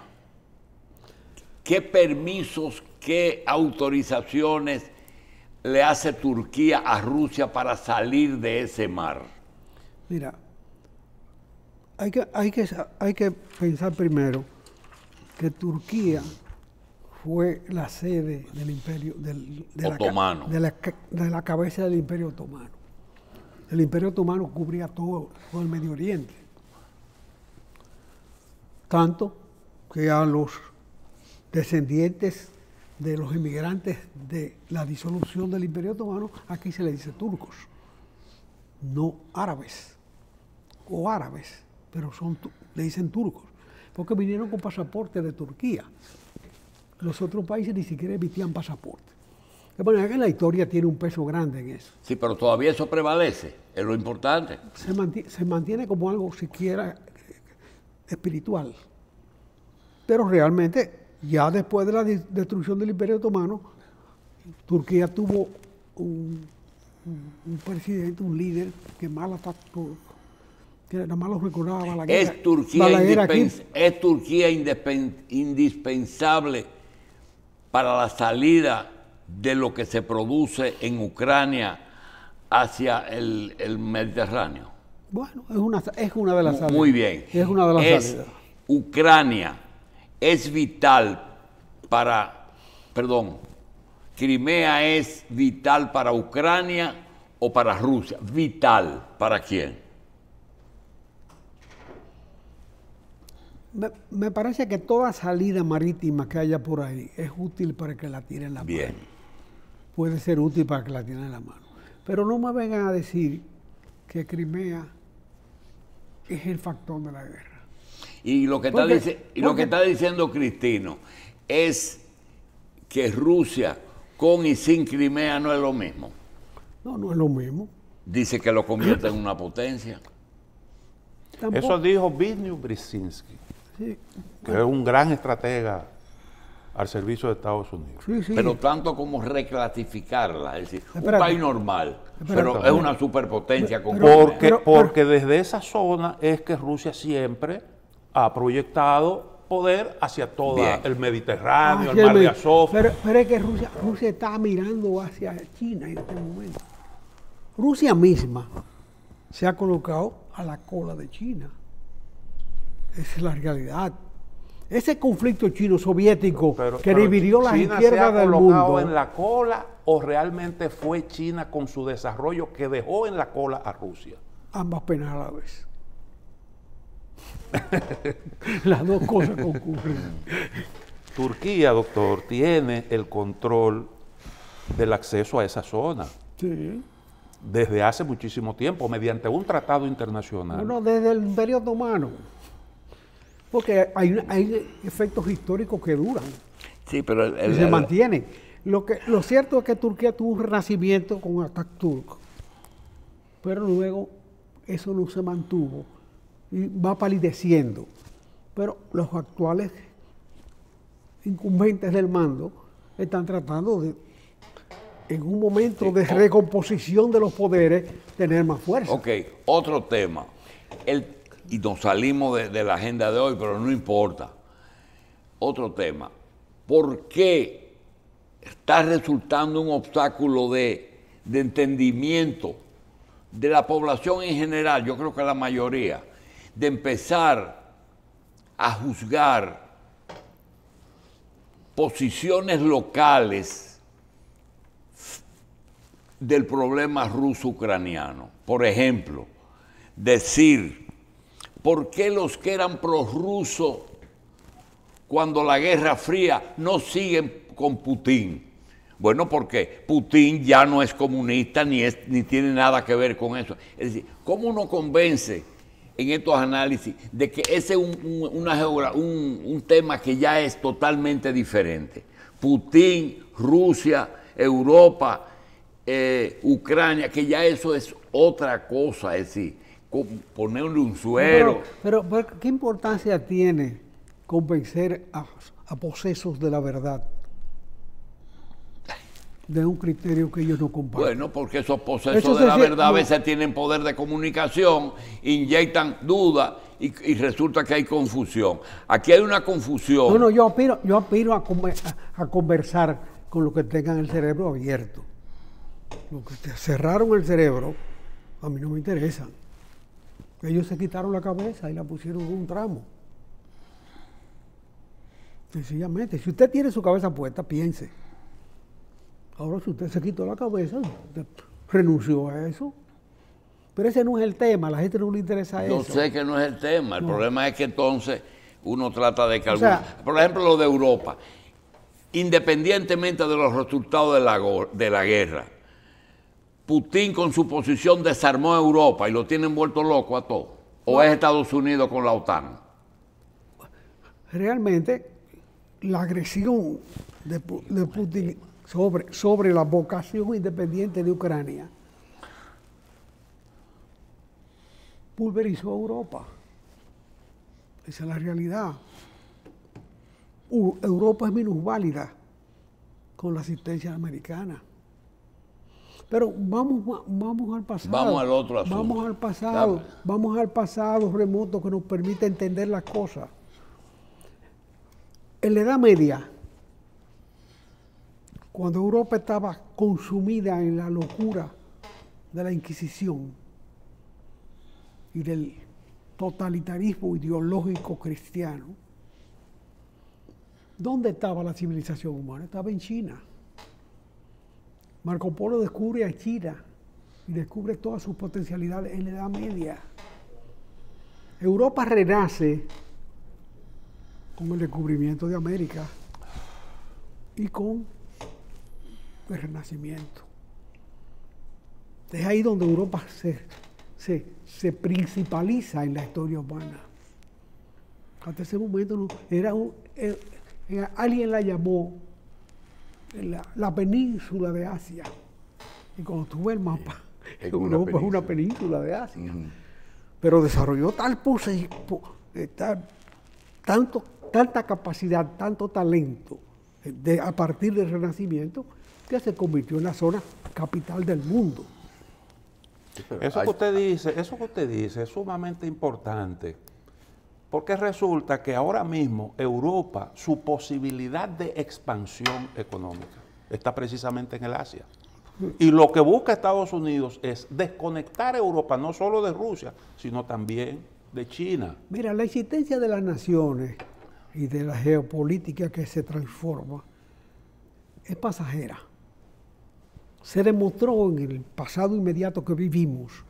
S1: ¿Qué permisos, qué autorizaciones le hace Turquía a Rusia para salir de ese mar?
S3: Mira, hay que pensar primero que Turquía fue la sede del imperio
S1: otomano,
S3: de la cabeza del imperio otomano. El imperio otomano cubría todo el Medio Oriente. Tanto que a los descendientes de los inmigrantes de la disolución del imperio otomano, aquí se le dice turcos, no árabes, o árabes, pero le dicen turcos, porque vinieron con pasaporte de Turquía. Los otros países ni siquiera emitían pasaporte. De manera que la historia tiene un peso grande en eso.
S1: Sí, pero todavía eso prevalece, es lo importante.
S3: Se mantiene como algo siquiera espiritual. Pero realmente, ya después de la destrucción del Imperio Otomano, Turquía tuvo un presidente, un líder que nada más lo recordaba Balaguer.
S1: ¿Es Turquía indispensable para la salida de lo que se produce en Ucrania hacia el Mediterráneo?
S3: Bueno, es una de las salidas.
S1: Muy bien.
S3: Es una de las salidas.
S1: Ucrania es vital Crimea es vital para Ucrania o para Rusia. ¿Vital para quién?
S3: Me parece que toda salida marítima que haya por ahí es útil para que la tiren en la mano.
S1: Bien.
S3: Puede ser útil para que la tiren en la mano. Pero no me vengan a decir que Crimea es el factor de la guerra.
S1: Y lo que está diciendo Cristino es que Rusia con y sin Crimea no es lo mismo.
S3: No, no es lo mismo.
S1: Dice que lo convierte en una potencia.
S3: Tampoco.
S2: Eso dijo Zbigniew Brzezinski,
S3: Sí.
S2: que es un gran estratega al servicio de Estados Unidos.
S3: Sí, sí.
S1: Pero tanto como reclasificarla, es decir,
S3: Espérate.
S1: un país normal, pero es una superpotencia con
S2: Porque desde esa zona es que Rusia siempre ha proyectado poder hacia todo
S1: Bien.
S2: el Mediterráneo,
S3: Hacia
S2: el mar
S3: el
S2: de
S3: Med-
S2: Azov.
S3: pero es que Rusia está mirando hacia China en este momento. Rusia misma se ha colocado a la cola de China. Esa es la realidad. Ese conflicto chino-soviético que dividió las
S2: ¿China
S3: izquierdas
S2: se ha
S3: del
S2: colocado
S3: mundo,
S2: en la cola o realmente fue China con su desarrollo que dejó en la cola a Rusia?
S3: ambas penas a la vez. Las dos cosas concurren.
S2: Turquía, doctor, tiene el control del acceso a esa zona
S3: Sí.
S2: desde hace muchísimo tiempo, mediante un tratado internacional.
S3: Bueno, desde el Imperio Otomano. Porque hay efectos históricos que duran
S1: Sí, pero
S3: y se mantienen. Lo cierto es que Turquía tuvo un renacimiento con Atatürk, pero luego eso no se mantuvo y va palideciendo. Pero los actuales incumbentes del mando están tratando de, en un momento de recomposición de los poderes, tener más fuerza.
S1: Ok, otro tema. Y nos salimos de la agenda de hoy, pero no importa. Otro tema. ¿Por qué está resultando un obstáculo de entendimiento de la población en general, yo creo que la mayoría, de empezar a juzgar posiciones locales del problema ruso-ucraniano? Por ejemplo, decir, ¿por qué los que eran prorrusos cuando la Guerra Fría no siguen con Putin? Bueno, porque Putin ya no es comunista ni tiene nada que ver con eso. Es decir, ¿cómo uno convence en estos análisis de que ese es un tema que ya es totalmente diferente? Putin, Rusia, Europa, Ucrania, que ya eso es otra cosa, es decir, ponerle un suero.
S3: Pero, ¿qué importancia tiene convencer a posesos de la verdad de un criterio que ellos no comparten?
S1: Bueno, porque esos posesos de la verdad a veces tienen poder de comunicación, inyectan dudas y resulta que hay confusión. Aquí hay una confusión.
S3: No, yo aspiro a conversar con los que tengan el cerebro abierto. Los que cerraron el cerebro, a mí no me interesan. Ellos se quitaron la cabeza y la pusieron en un tramo. Sencillamente, si usted tiene su cabeza puesta, piense. Ahora, si usted se quitó la cabeza, usted renunció a eso. Pero ese no es el tema, a la gente no le interesa eso.
S1: Yo sé que no es el tema, el problema es que entonces uno trata de que por ejemplo, lo de Europa, independientemente de los resultados de la guerra, Putin con su posición desarmó a Europa y lo tienen vuelto loco a todos. ¿O es Estados Unidos con la OTAN?
S3: Realmente, la agresión de Putin sobre la vocación independiente de Ucrania pulverizó a Europa. Esa es la realidad. Europa es minusválida con la asistencia americana. Pero vamos al pasado.
S1: Vamos al otro asunto.
S3: Vamos al pasado.
S1: Dame.
S3: Vamos al pasado remoto que nos permite entender las cosas. En la Edad Media, cuando Europa estaba consumida en la locura de la Inquisición y del totalitarismo ideológico cristiano, ¿dónde estaba la civilización humana? Estaba en China. Marco Polo descubre a China y descubre todas sus potencialidades en la Edad Media. Europa renace con el descubrimiento de América y con el Renacimiento. Es ahí donde Europa se principaliza en la historia humana. Hasta ese momento alguien la llamó la península de Asia. Y cuando tú ves el mapa, Europa es una península de Asia. Pero desarrolló tanta capacidad, tanto talento a partir del Renacimiento, que se convirtió en la zona capital del mundo.
S2: Eso que usted dice es sumamente importante, Porque resulta que ahora mismo Europa, su posibilidad de expansión económica está precisamente en el Asia. Y lo que busca Estados Unidos es desconectar a Europa no solo de Rusia, sino también de China.
S3: Mira, la existencia de las naciones y de la geopolítica que se transforma es pasajera. Se demostró en el pasado inmediato que vivimos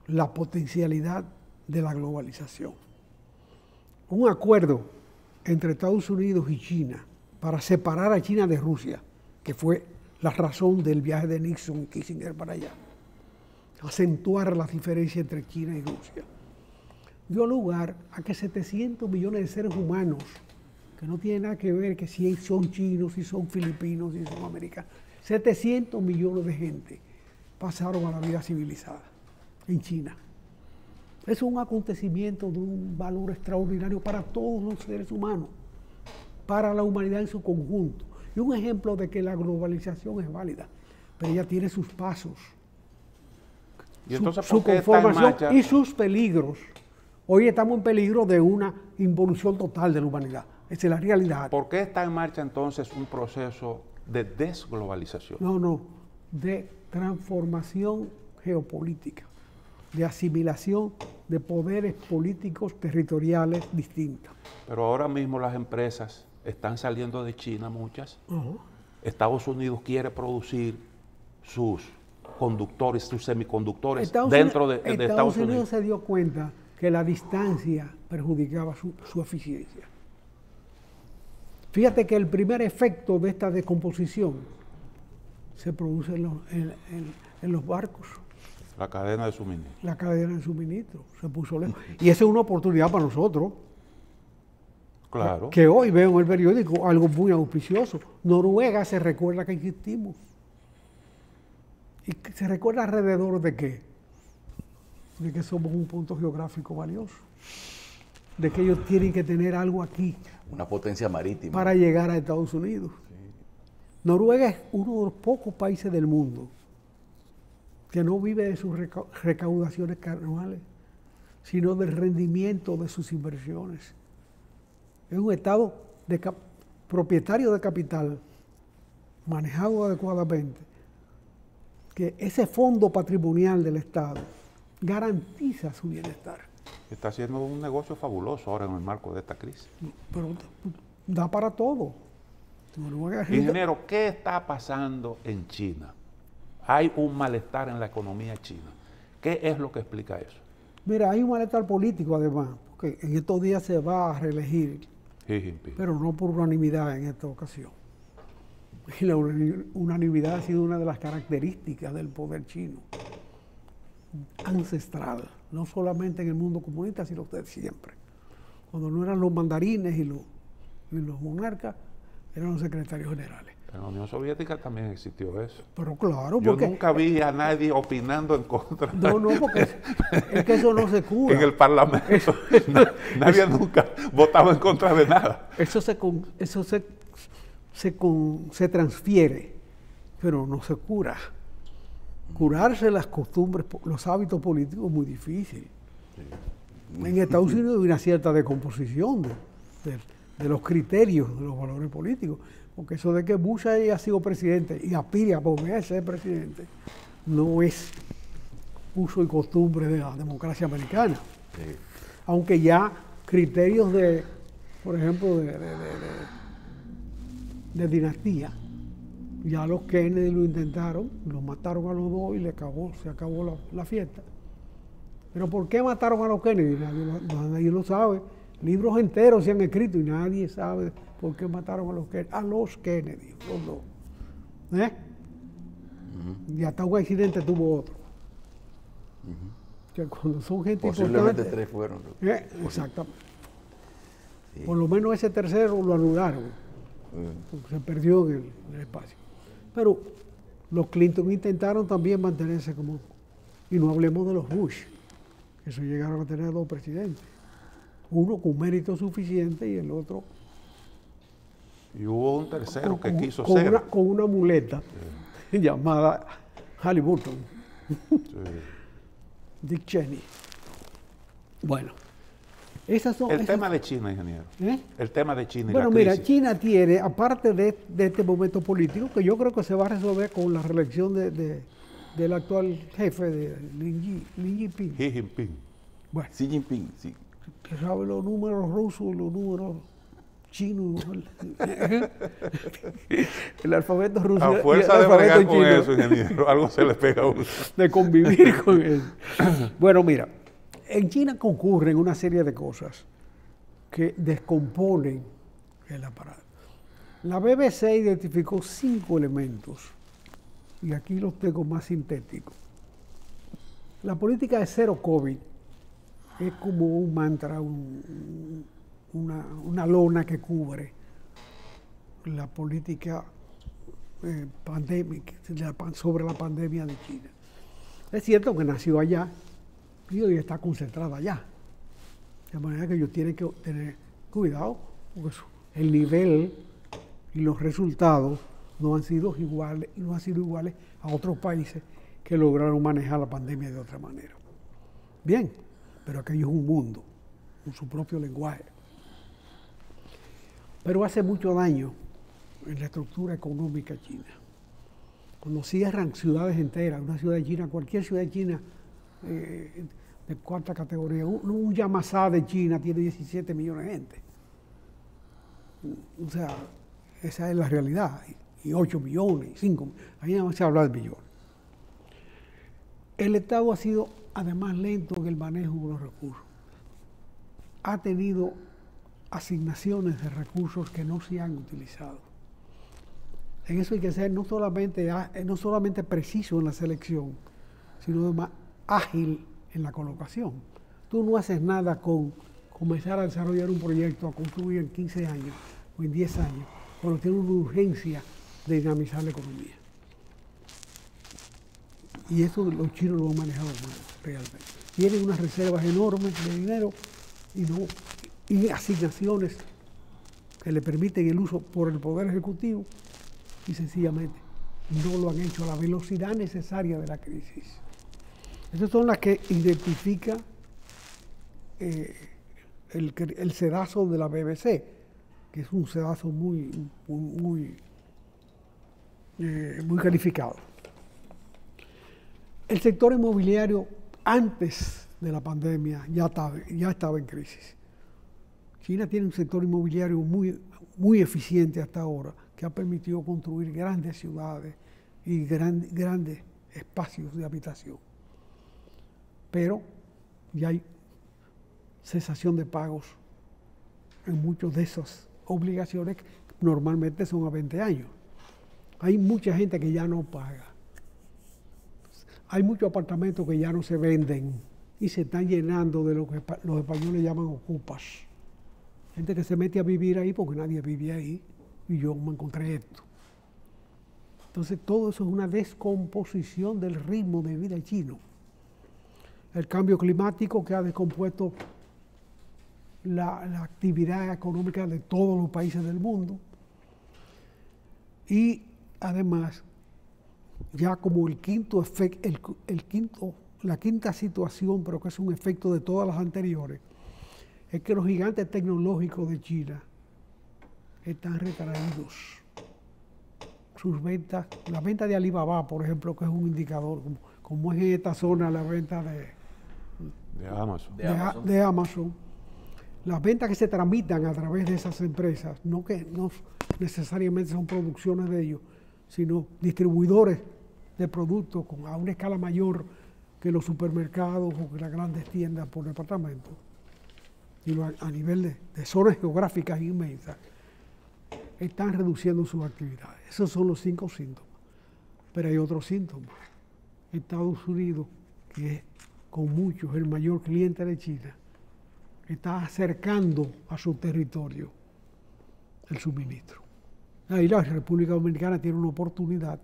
S3: la potencialidad de la globalización. Un acuerdo entre Estados Unidos y China para separar a China de Rusia, que fue la razón del viaje de Nixon y Kissinger para allá, acentuar la diferencia entre China y Rusia, dio lugar a que 700 millones de seres humanos, que no tienen nada que ver que si son chinos, si son filipinos, si son americanos, 700 millones de gente pasaron a la vida civilizada en China. Es un acontecimiento de un valor extraordinario para todos los seres humanos, para la humanidad en su conjunto. Y un ejemplo de que la globalización es válida, pero ella tiene sus pasos,
S2: ¿Y entonces
S3: su
S2: por qué está en
S3: conformación
S2: marcha?
S3: y sus peligros. Hoy estamos en peligro de una involución total de la humanidad. Esa es la realidad.
S2: ¿Por qué está en marcha entonces un proceso de desglobalización?
S3: No, de transformación geopolítica, de asimilación de poderes políticos territoriales distintos.
S2: Pero ahora mismo las empresas están saliendo de China, muchas. Estados Unidos quiere producir sus conductores, sus semiconductores dentro de Estados Unidos.
S3: Se dio cuenta que la distancia perjudicaba su eficiencia. Fíjate que el primer efecto de esta descomposición se produce en los barcos.
S2: La cadena de suministro.
S3: La cadena de suministro se puso lejos. Y esa es una oportunidad para nosotros.
S2: Claro.
S3: Que hoy veo en el periódico algo muy auspicioso. Noruega se recuerda que existimos. ¿Y se recuerda alrededor de qué? De que somos un punto geográfico valioso. De que ellos tienen que tener algo aquí.
S4: Una potencia marítima.
S3: Para llegar a Estados Unidos. Sí. Noruega es uno de los pocos países del mundo que no vive de sus recaudaciones anuales, sino del rendimiento de sus inversiones. Es un Estado propietario de capital, manejado adecuadamente, que ese fondo patrimonial del Estado garantiza su bienestar.
S2: Está haciendo un negocio fabuloso ahora en el marco de esta crisis.
S3: Pero da para todo.
S2: Ingeniero, ¿qué está pasando en China? Hay un malestar en la economía china. ¿Qué es lo que explica eso?
S3: Mira, hay un malestar político además, porque en estos días se va a reelegir, pero no por unanimidad en esta ocasión. Y la unanimidad ha sido una de las características del poder chino, ancestral, no solamente en el mundo comunista, sino de siempre. Cuando no eran los mandarines y los monarcas, eran los secretarios generales.
S2: En la Unión Soviética también existió eso.
S3: Pero claro,
S2: yo nunca vi a nadie opinando en contra.
S3: No, porque es que eso no se cura.
S2: En el Parlamento. Nadie nunca votaba en contra de nada.
S3: Eso se transfiere, pero no se cura. Curarse las costumbres, los hábitos políticos es muy difícil. Sí. En Estados Unidos hay una cierta decomposición de los criterios, de los valores políticos. Porque eso de que Bush haya sido presidente y aspire a volver a ser presidente, no es uso y costumbre de la democracia americana. Sí. Aunque ya criterios por ejemplo, de dinastía, ya los Kennedy lo intentaron, los mataron a los dos y se acabó la fiesta. Pero ¿por qué mataron a los Kennedy? Nadie lo sabe. Libros enteros se han escrito y nadie sabe por qué mataron a los Kennedy, los dos. Y hasta un accidente tuvo otro. Que cuando son gente
S4: posiblemente
S3: importante,
S4: 3 fueron.
S3: Exactamente. Sí. Por lo menos ese tercero lo anularon. Se perdió en el espacio. Pero los Clinton intentaron también mantenerse como... Y no hablemos de los Bush, que se llegaron a tener 2 presidentes. Uno con mérito suficiente y el otro...
S2: Y hubo un tercero que quiso ser.
S3: Con una muleta llamada Halliburton. Sí. Dick Cheney. Bueno,
S2: El tema de China, ingeniero. El tema de China y
S3: bueno,
S2: la crisis.
S3: mira, China tiene, aparte de este momento político, que yo creo que se va a resolver con la reelección del actual jefe de Xi Jinping.
S2: Xi Jinping.
S3: Bueno,
S4: Xi Jinping, sí.
S3: usted sabe los números rusos, los números chinos, el alfabeto ruso.
S2: A fuerza de bregar con eso, ingeniero, algo se le pega a uno.
S3: De convivir con eso. Bueno, mira, en China concurren una serie de cosas que descomponen el aparato. La BBC identificó 5 elementos, y aquí los tengo más sintéticos. La política de cero COVID es como un mantra, una lona que cubre la política pandémica, sobre la pandemia de China. Es cierto que nació allá y hoy está concentrada allá. De manera que ellos tienen que tener cuidado, porque el nivel y los resultados no han sido iguales a otros países que lograron manejar la pandemia de otra manera. Bien, pero aquello es un mundo, con su propio lenguaje. Pero hace mucho daño en la estructura económica china. Cuando cierran ciudades enteras, una ciudad de China, cualquier ciudad de China de cuarta categoría, un Yamasá de China tiene 17 millones de gente. O sea, esa es la realidad. Y 8 millones, y 5 millones. Ahí no se habla de millones. El Estado ha sido, además, lento en el manejo de los recursos. Ha tenido asignaciones de recursos que no se han utilizado. En eso hay que ser no solamente preciso en la selección, sino además ágil en la colocación. Tú no haces nada con comenzar a desarrollar un proyecto, a construir en 15 años o en 10 años, cuando tiene una urgencia de dinamizar la economía. Y eso los chinos lo han manejado mal, realmente. Tienen unas reservas enormes de dinero y asignaciones que le permiten el uso por el Poder Ejecutivo y sencillamente no lo han hecho a la velocidad necesaria de la crisis. Estas son las que identifica el sedazo de la BBC, que es un sedazo muy calificado. El sector inmobiliario antes de la pandemia ya estaba en crisis. China tiene un sector inmobiliario muy eficiente hasta ahora, que ha permitido construir grandes ciudades y grandes espacios de habitación. Pero ya hay cesación de pagos en muchas de esas obligaciones que normalmente son a 20 años. Hay mucha gente que ya no paga. Hay muchos apartamentos que ya no se venden y se están llenando de lo que los españoles llaman ocupas. Gente que se mete a vivir ahí porque nadie vive ahí y yo me encontré esto. Entonces todo eso es una descomposición del ritmo de vida chino. El cambio climático que ha descompuesto la actividad económica de todos los países del mundo. Y además, ya como la quinta situación, pero que es un efecto de todas las anteriores, es que los gigantes tecnológicos de China están retraídos. Sus ventas, la venta de Alibaba, por ejemplo, que es un indicador, como es en esta zona la venta de Amazon, las ventas que se tramitan a través de esas empresas, no necesariamente son producciones de ellos, sino distribuidores de productos a una escala mayor que los supermercados o que las grandes tiendas por departamento, y a nivel de zonas geográficas inmensas, están reduciendo sus actividades. Esos son los 5 síntomas. Pero hay otros síntomas. Estados Unidos, que es con muchos el mayor cliente de China, está acercando a su territorio el suministro. Ahí la República Dominicana tiene una oportunidad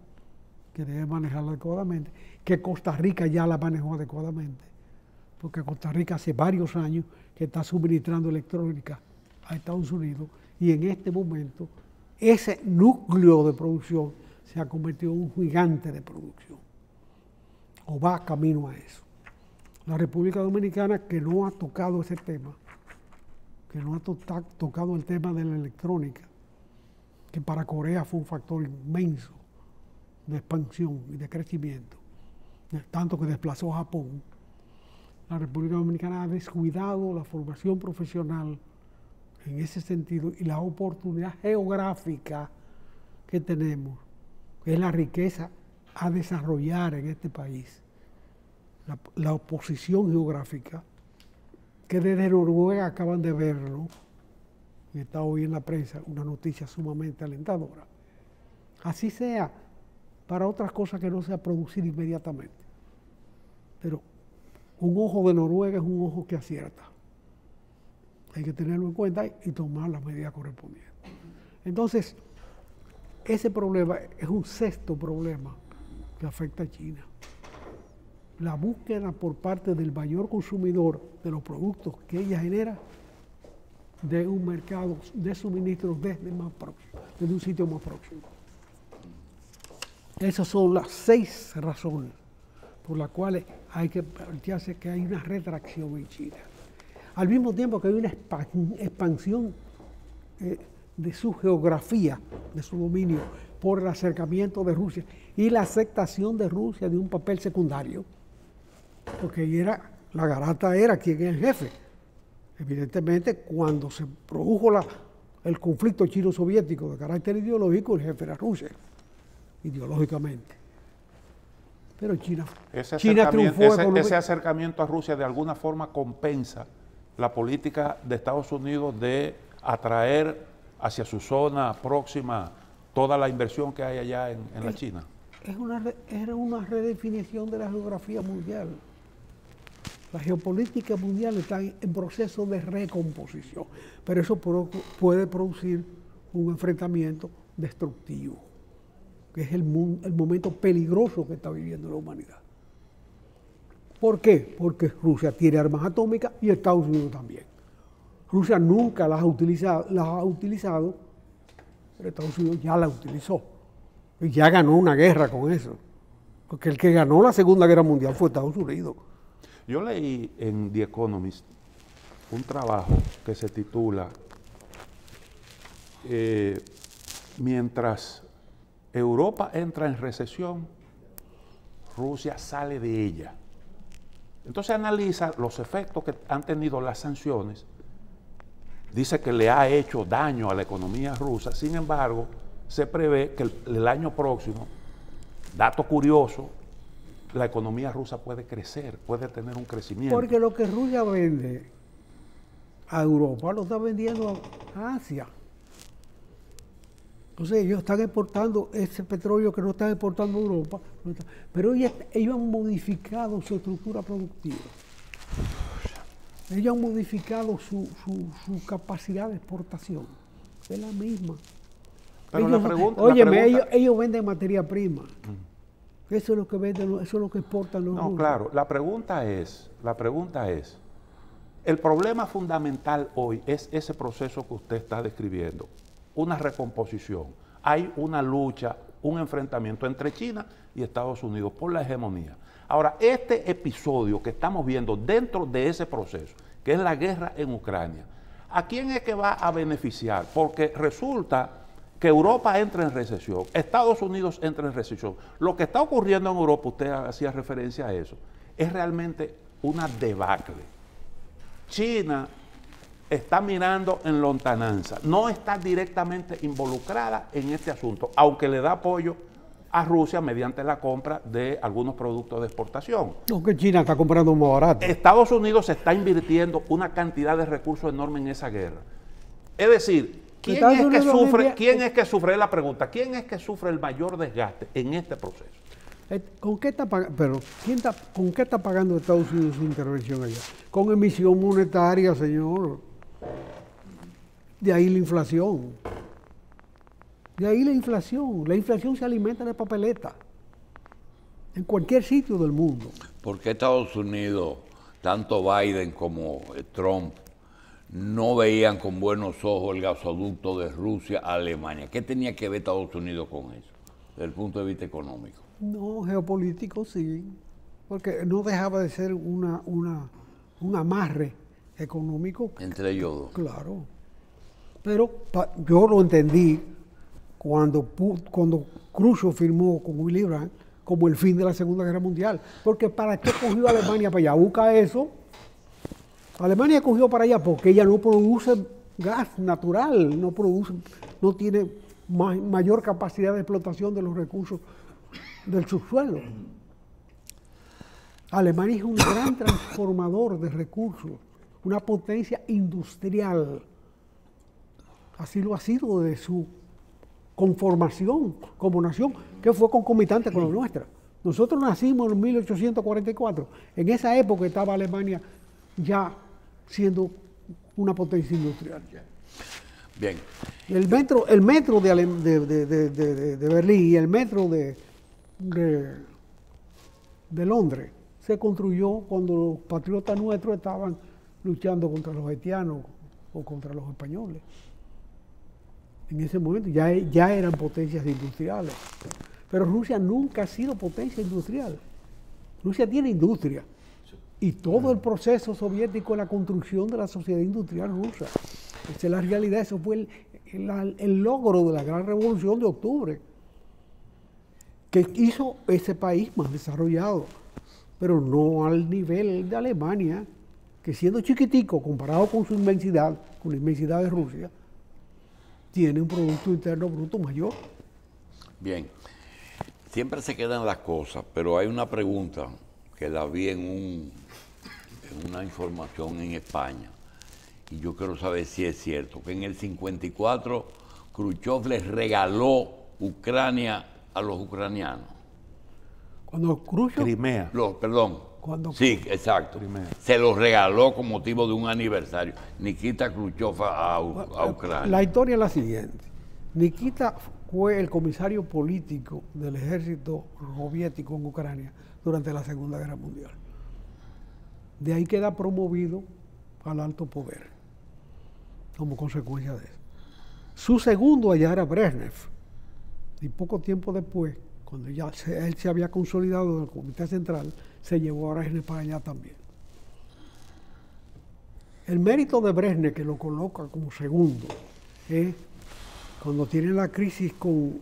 S3: que debe manejarla adecuadamente, que Costa Rica ya la manejó adecuadamente, porque Costa Rica hace varios años que está suministrando electrónica a Estados Unidos y en este momento ese núcleo de producción se ha convertido en un gigante de producción o va camino a eso. La República Dominicana, que no ha tocado ese tema, que no ha tocado el tema de la electrónica, que para Corea fue un factor inmenso de expansión y de crecimiento, tanto que desplazó a Japón. La República Dominicana ha descuidado la formación profesional en ese sentido y la oportunidad geográfica que tenemos, que es la riqueza a desarrollar en este país. La oposición geográfica, que desde Noruega acaban de verlo, y está hoy en la prensa una noticia sumamente alentadora. Así sea para otras cosas que no sea producir inmediatamente. Pero un ojo de Noruega es un ojo que acierta. Hay que tenerlo en cuenta y tomar las medidas correspondientes. Entonces, ese problema es un sexto problema que afecta a China. La búsqueda por parte del mayor consumidor de los productos que ella genera de un mercado de suministros desde un sitio más próximo. Esas son las 6 razones por las cuales hay que plantearse que hay una retracción en China. Al mismo tiempo que hay una expansión de su geografía, de su dominio, por el acercamiento de Rusia y la aceptación de Rusia de un papel secundario, porque la garata era quien es el jefe. Evidentemente, cuando se produjo el conflicto chino-soviético de carácter ideológico, el jefe era Rusia, ideológicamente. Pero China triunfó.
S2: Ese acercamiento a Rusia de alguna forma compensa la política de Estados Unidos de atraer hacia su zona próxima toda la inversión que hay allá en la China.
S3: Era una redefinición de la geografía mundial. La geopolítica mundial está en proceso de recomposición, pero eso puede producir un enfrentamiento destructivo, que es el momento peligroso que está viviendo la humanidad. ¿Por qué? Porque Rusia tiene armas atómicas y Estados Unidos también. Rusia nunca las ha utilizado, pero Estados Unidos ya la utilizó. Y ya ganó una guerra con eso. Porque el que ganó la Segunda Guerra Mundial fue Estados Unidos.
S2: Yo leí en The Economist un trabajo que se titula Mientras Europa entra en recesión, Rusia sale de ella. Entonces analiza los efectos que han tenido las sanciones. Dice que le ha hecho daño a la economía rusa. Sin embargo, se prevé que el año próximo, dato curioso, la economía rusa puede crecer, puede tener un crecimiento.
S3: Porque lo que Rusia vende a Europa lo está vendiendo a Asia. Entonces ellos están exportando ese petróleo que no están exportando a Europa, pero ellos han modificado su estructura productiva. Ellos han modificado su capacidad de exportación. Es la misma.
S2: Pero
S3: ellos venden materia prima. Eso es lo que venden, eso es lo que exportan los rusos.
S2: No, claro. La pregunta es, el problema fundamental hoy es ese proceso que usted está describiendo, una recomposición. Hay una lucha, un enfrentamiento entre China y Estados Unidos por la hegemonía. Ahora, este episodio que estamos viendo dentro de ese proceso, que es la guerra en Ucrania, ¿a quién es que va a beneficiar? Porque resulta que Europa entra en recesión, Estados Unidos entra en recesión. Lo que está ocurriendo en Europa, usted hacía referencia a eso, es realmente una debacle. China está mirando en lontananza, no está directamente involucrada en este asunto, aunque le da apoyo a Rusia mediante la compra de algunos productos de exportación.
S3: No, que China está comprando más barato.
S2: Estados Unidos está invirtiendo una cantidad de recursos enorme en esa guerra. Es decir, ¿quién es que sufre la pregunta? ¿Quién es que sufre el mayor desgaste en este proceso?
S3: ¿Con qué está pagando Estados Unidos su intervención allá? Con emisión monetaria, señor. De ahí la inflación. De ahí la inflación. La inflación se alimenta de papeleta. En cualquier sitio del mundo.
S1: ¿Por qué Estados Unidos, tanto Biden como Trump, no veían con buenos ojos el gasoducto de Rusia a Alemania? ¿Qué tenía que ver Estados Unidos con eso, desde el punto de vista económico?
S3: No, geopolítico sí, porque no dejaba de ser un amarre económico.
S1: Entre ellos dos.
S3: Claro. Pero yo lo entendí cuando Khrushchev firmó con Willy Brandt como el fin de la Segunda Guerra Mundial. Porque ¿para qué cogió Alemania para allá? Busca eso. Alemania cogió para allá porque ella no produce gas natural, no tiene mayor capacidad de explotación de los recursos del subsuelo. Alemania es un gran transformador de recursos, una potencia industrial. Así lo ha sido desde su conformación como nación, que fue concomitante con la nuestra. Nosotros nacimos en 1844. En esa época estaba Alemania ya siendo una potencia industrial.
S1: Bien.
S3: El metro de Berlín y el metro de Londres se construyó cuando los patriotas nuestros estaban luchando contra los haitianos o contra los españoles. En ese momento ya eran potencias industriales. Pero Rusia nunca ha sido potencia industrial. Rusia tiene industria. Y todo el proceso soviético es la construcción de la sociedad industrial rusa. Esa es la realidad, eso fue el logro de la gran revolución de octubre, que hizo ese país más desarrollado, pero no al nivel de Alemania, que siendo chiquitico comparado con su inmensidad, con la inmensidad de Rusia, tiene un Producto Interno Bruto mayor.
S1: Bien, siempre se quedan las cosas, pero hay una pregunta que la vi en una información en España, y yo quiero saber si es cierto, que en el 54 Khrushchev les regaló Ucrania a los ucranianos.
S3: Cuando Khrushchev...
S2: Crimea.
S1: Sí, exacto.
S2: Crimea.
S1: Se los regaló con motivo de un aniversario. Nikita Khrushchev a Ucrania.
S3: La historia es la siguiente. Nikita fue el comisario político del ejército soviético en Ucrania durante la Segunda Guerra Mundial. De ahí queda promovido al alto poder, como consecuencia de eso. Su segundo allá era Brezhnev, y poco tiempo después, cuando ya él se había consolidado en el Comité Central, se llevó a Brezhnev para allá también. El mérito de Brezhnev, que lo coloca como segundo, es cuando tiene la crisis con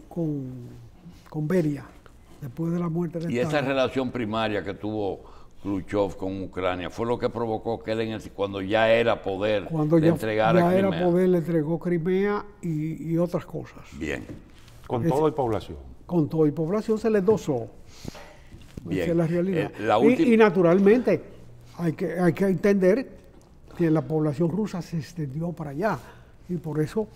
S3: Beria, después de la muerte de
S1: Y esa
S3: Stalin.
S1: relación primaria que tuvo Khrushchev con Ucrania fue lo que provocó que él, cuando ya era poder,
S3: Cuando
S1: le
S3: ya
S1: entregara Crimea.
S3: era poder, le entregó Crimea y otras cosas.
S1: Bien.
S2: Con todo y población.
S3: Con todo y población se les dosó.
S1: Bien.
S3: Esa es la realidad.
S1: La
S3: y naturalmente hay que entender que la población rusa se extendió para allá y por eso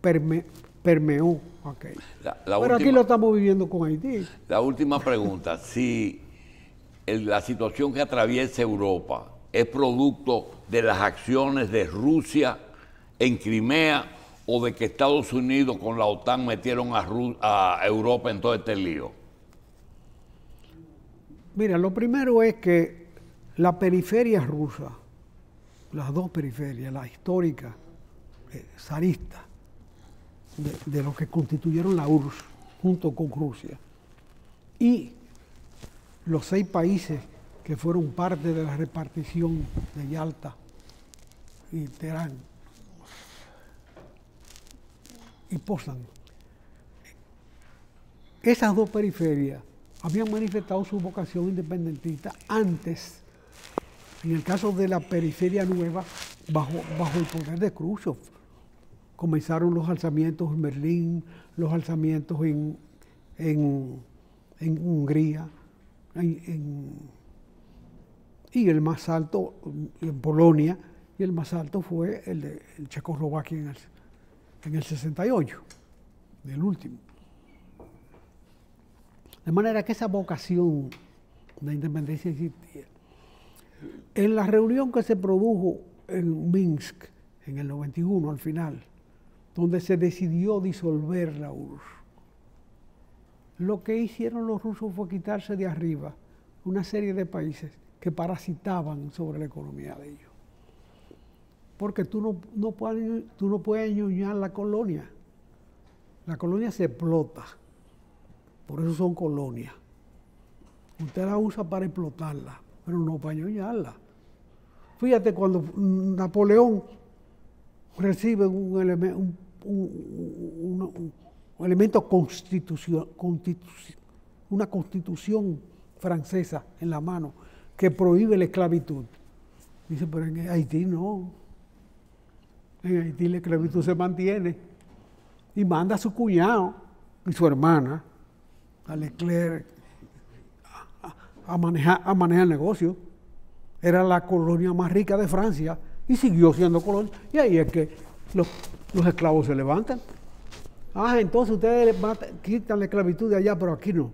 S3: permeó aquello. Pero aquí lo estamos viviendo con Haití.
S1: La última pregunta, si la situación que atraviesa Europa es producto de las acciones de Rusia en Crimea o de que Estados Unidos con la OTAN metieron a Europa en todo este lío.
S3: Mira, lo primero es que la periferia rusa, las dos periferias, la histórica zarista, de lo que constituyeron la URSS junto con Rusia, y los 6 países que fueron parte de la repartición de Yalta y Teherán y Poznan. Esas dos periferias habían manifestado su vocación independentista antes, en el caso de la periferia nueva, bajo el poder de Khrushchev. Comenzaron los alzamientos en Berlín, los alzamientos en Hungría, y el más alto en Polonia, y el más alto fue el de Checoslovaquia en el 68, el último. De manera que esa vocación de independencia existía. En la reunión que se produjo en Minsk, en el 91 al final, donde se decidió disolver la URSS, lo que hicieron los rusos fue quitarse de arriba una serie de países que parasitaban sobre la economía de ellos. Porque tú no puedes añoñar la colonia. La colonia se explota. Por eso son colonias. Usted la usa para explotarla, pero no para añoñarla. Fíjate, cuando Napoleón recibe un elemento una constitución francesa en la mano que prohíbe la esclavitud. Dice, pero en Haití no. En Haití la esclavitud se mantiene. Y manda a su cuñado y su hermana, a Leclerc, a manejar negocios. Era la colonia más rica de Francia y siguió siendo colonia. Y ahí es que los esclavos se levantan. Entonces ustedes quitan la esclavitud de allá, pero aquí no.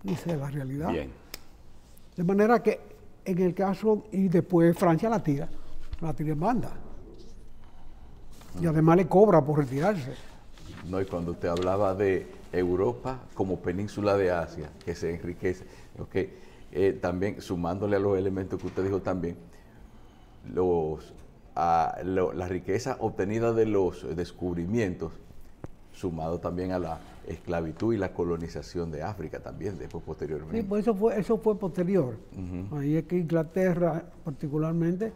S3: Esa es la realidad.
S1: Bien.
S3: De manera que en el caso, y después Francia la tira en banda. Y además le cobra por retirarse.
S4: No, y cuando usted hablaba de Europa como península de Asia, que se enriquece, también sumándole a los elementos que usted dijo también, la riqueza obtenida de los descubrimientos, sumado también a la esclavitud y la colonización de África también, después posteriormente.
S3: Sí, pues eso fue posterior. Ahí es que Inglaterra, particularmente,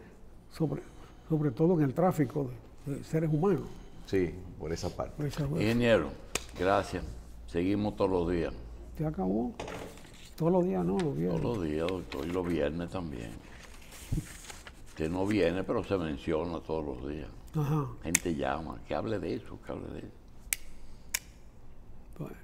S3: sobre todo en el tráfico de seres humanos.
S4: Sí, por esa parte.
S1: Ingeniero, gracias. Seguimos todos los días.
S3: ¿Se acabó? Todos los días, no, los viernes.
S1: Todos los días, doctor, y los viernes también. Usted no viene, pero se menciona todos los días.
S3: Ajá.
S1: Gente llama, que hable de eso, que hable de eso.
S3: Bueno.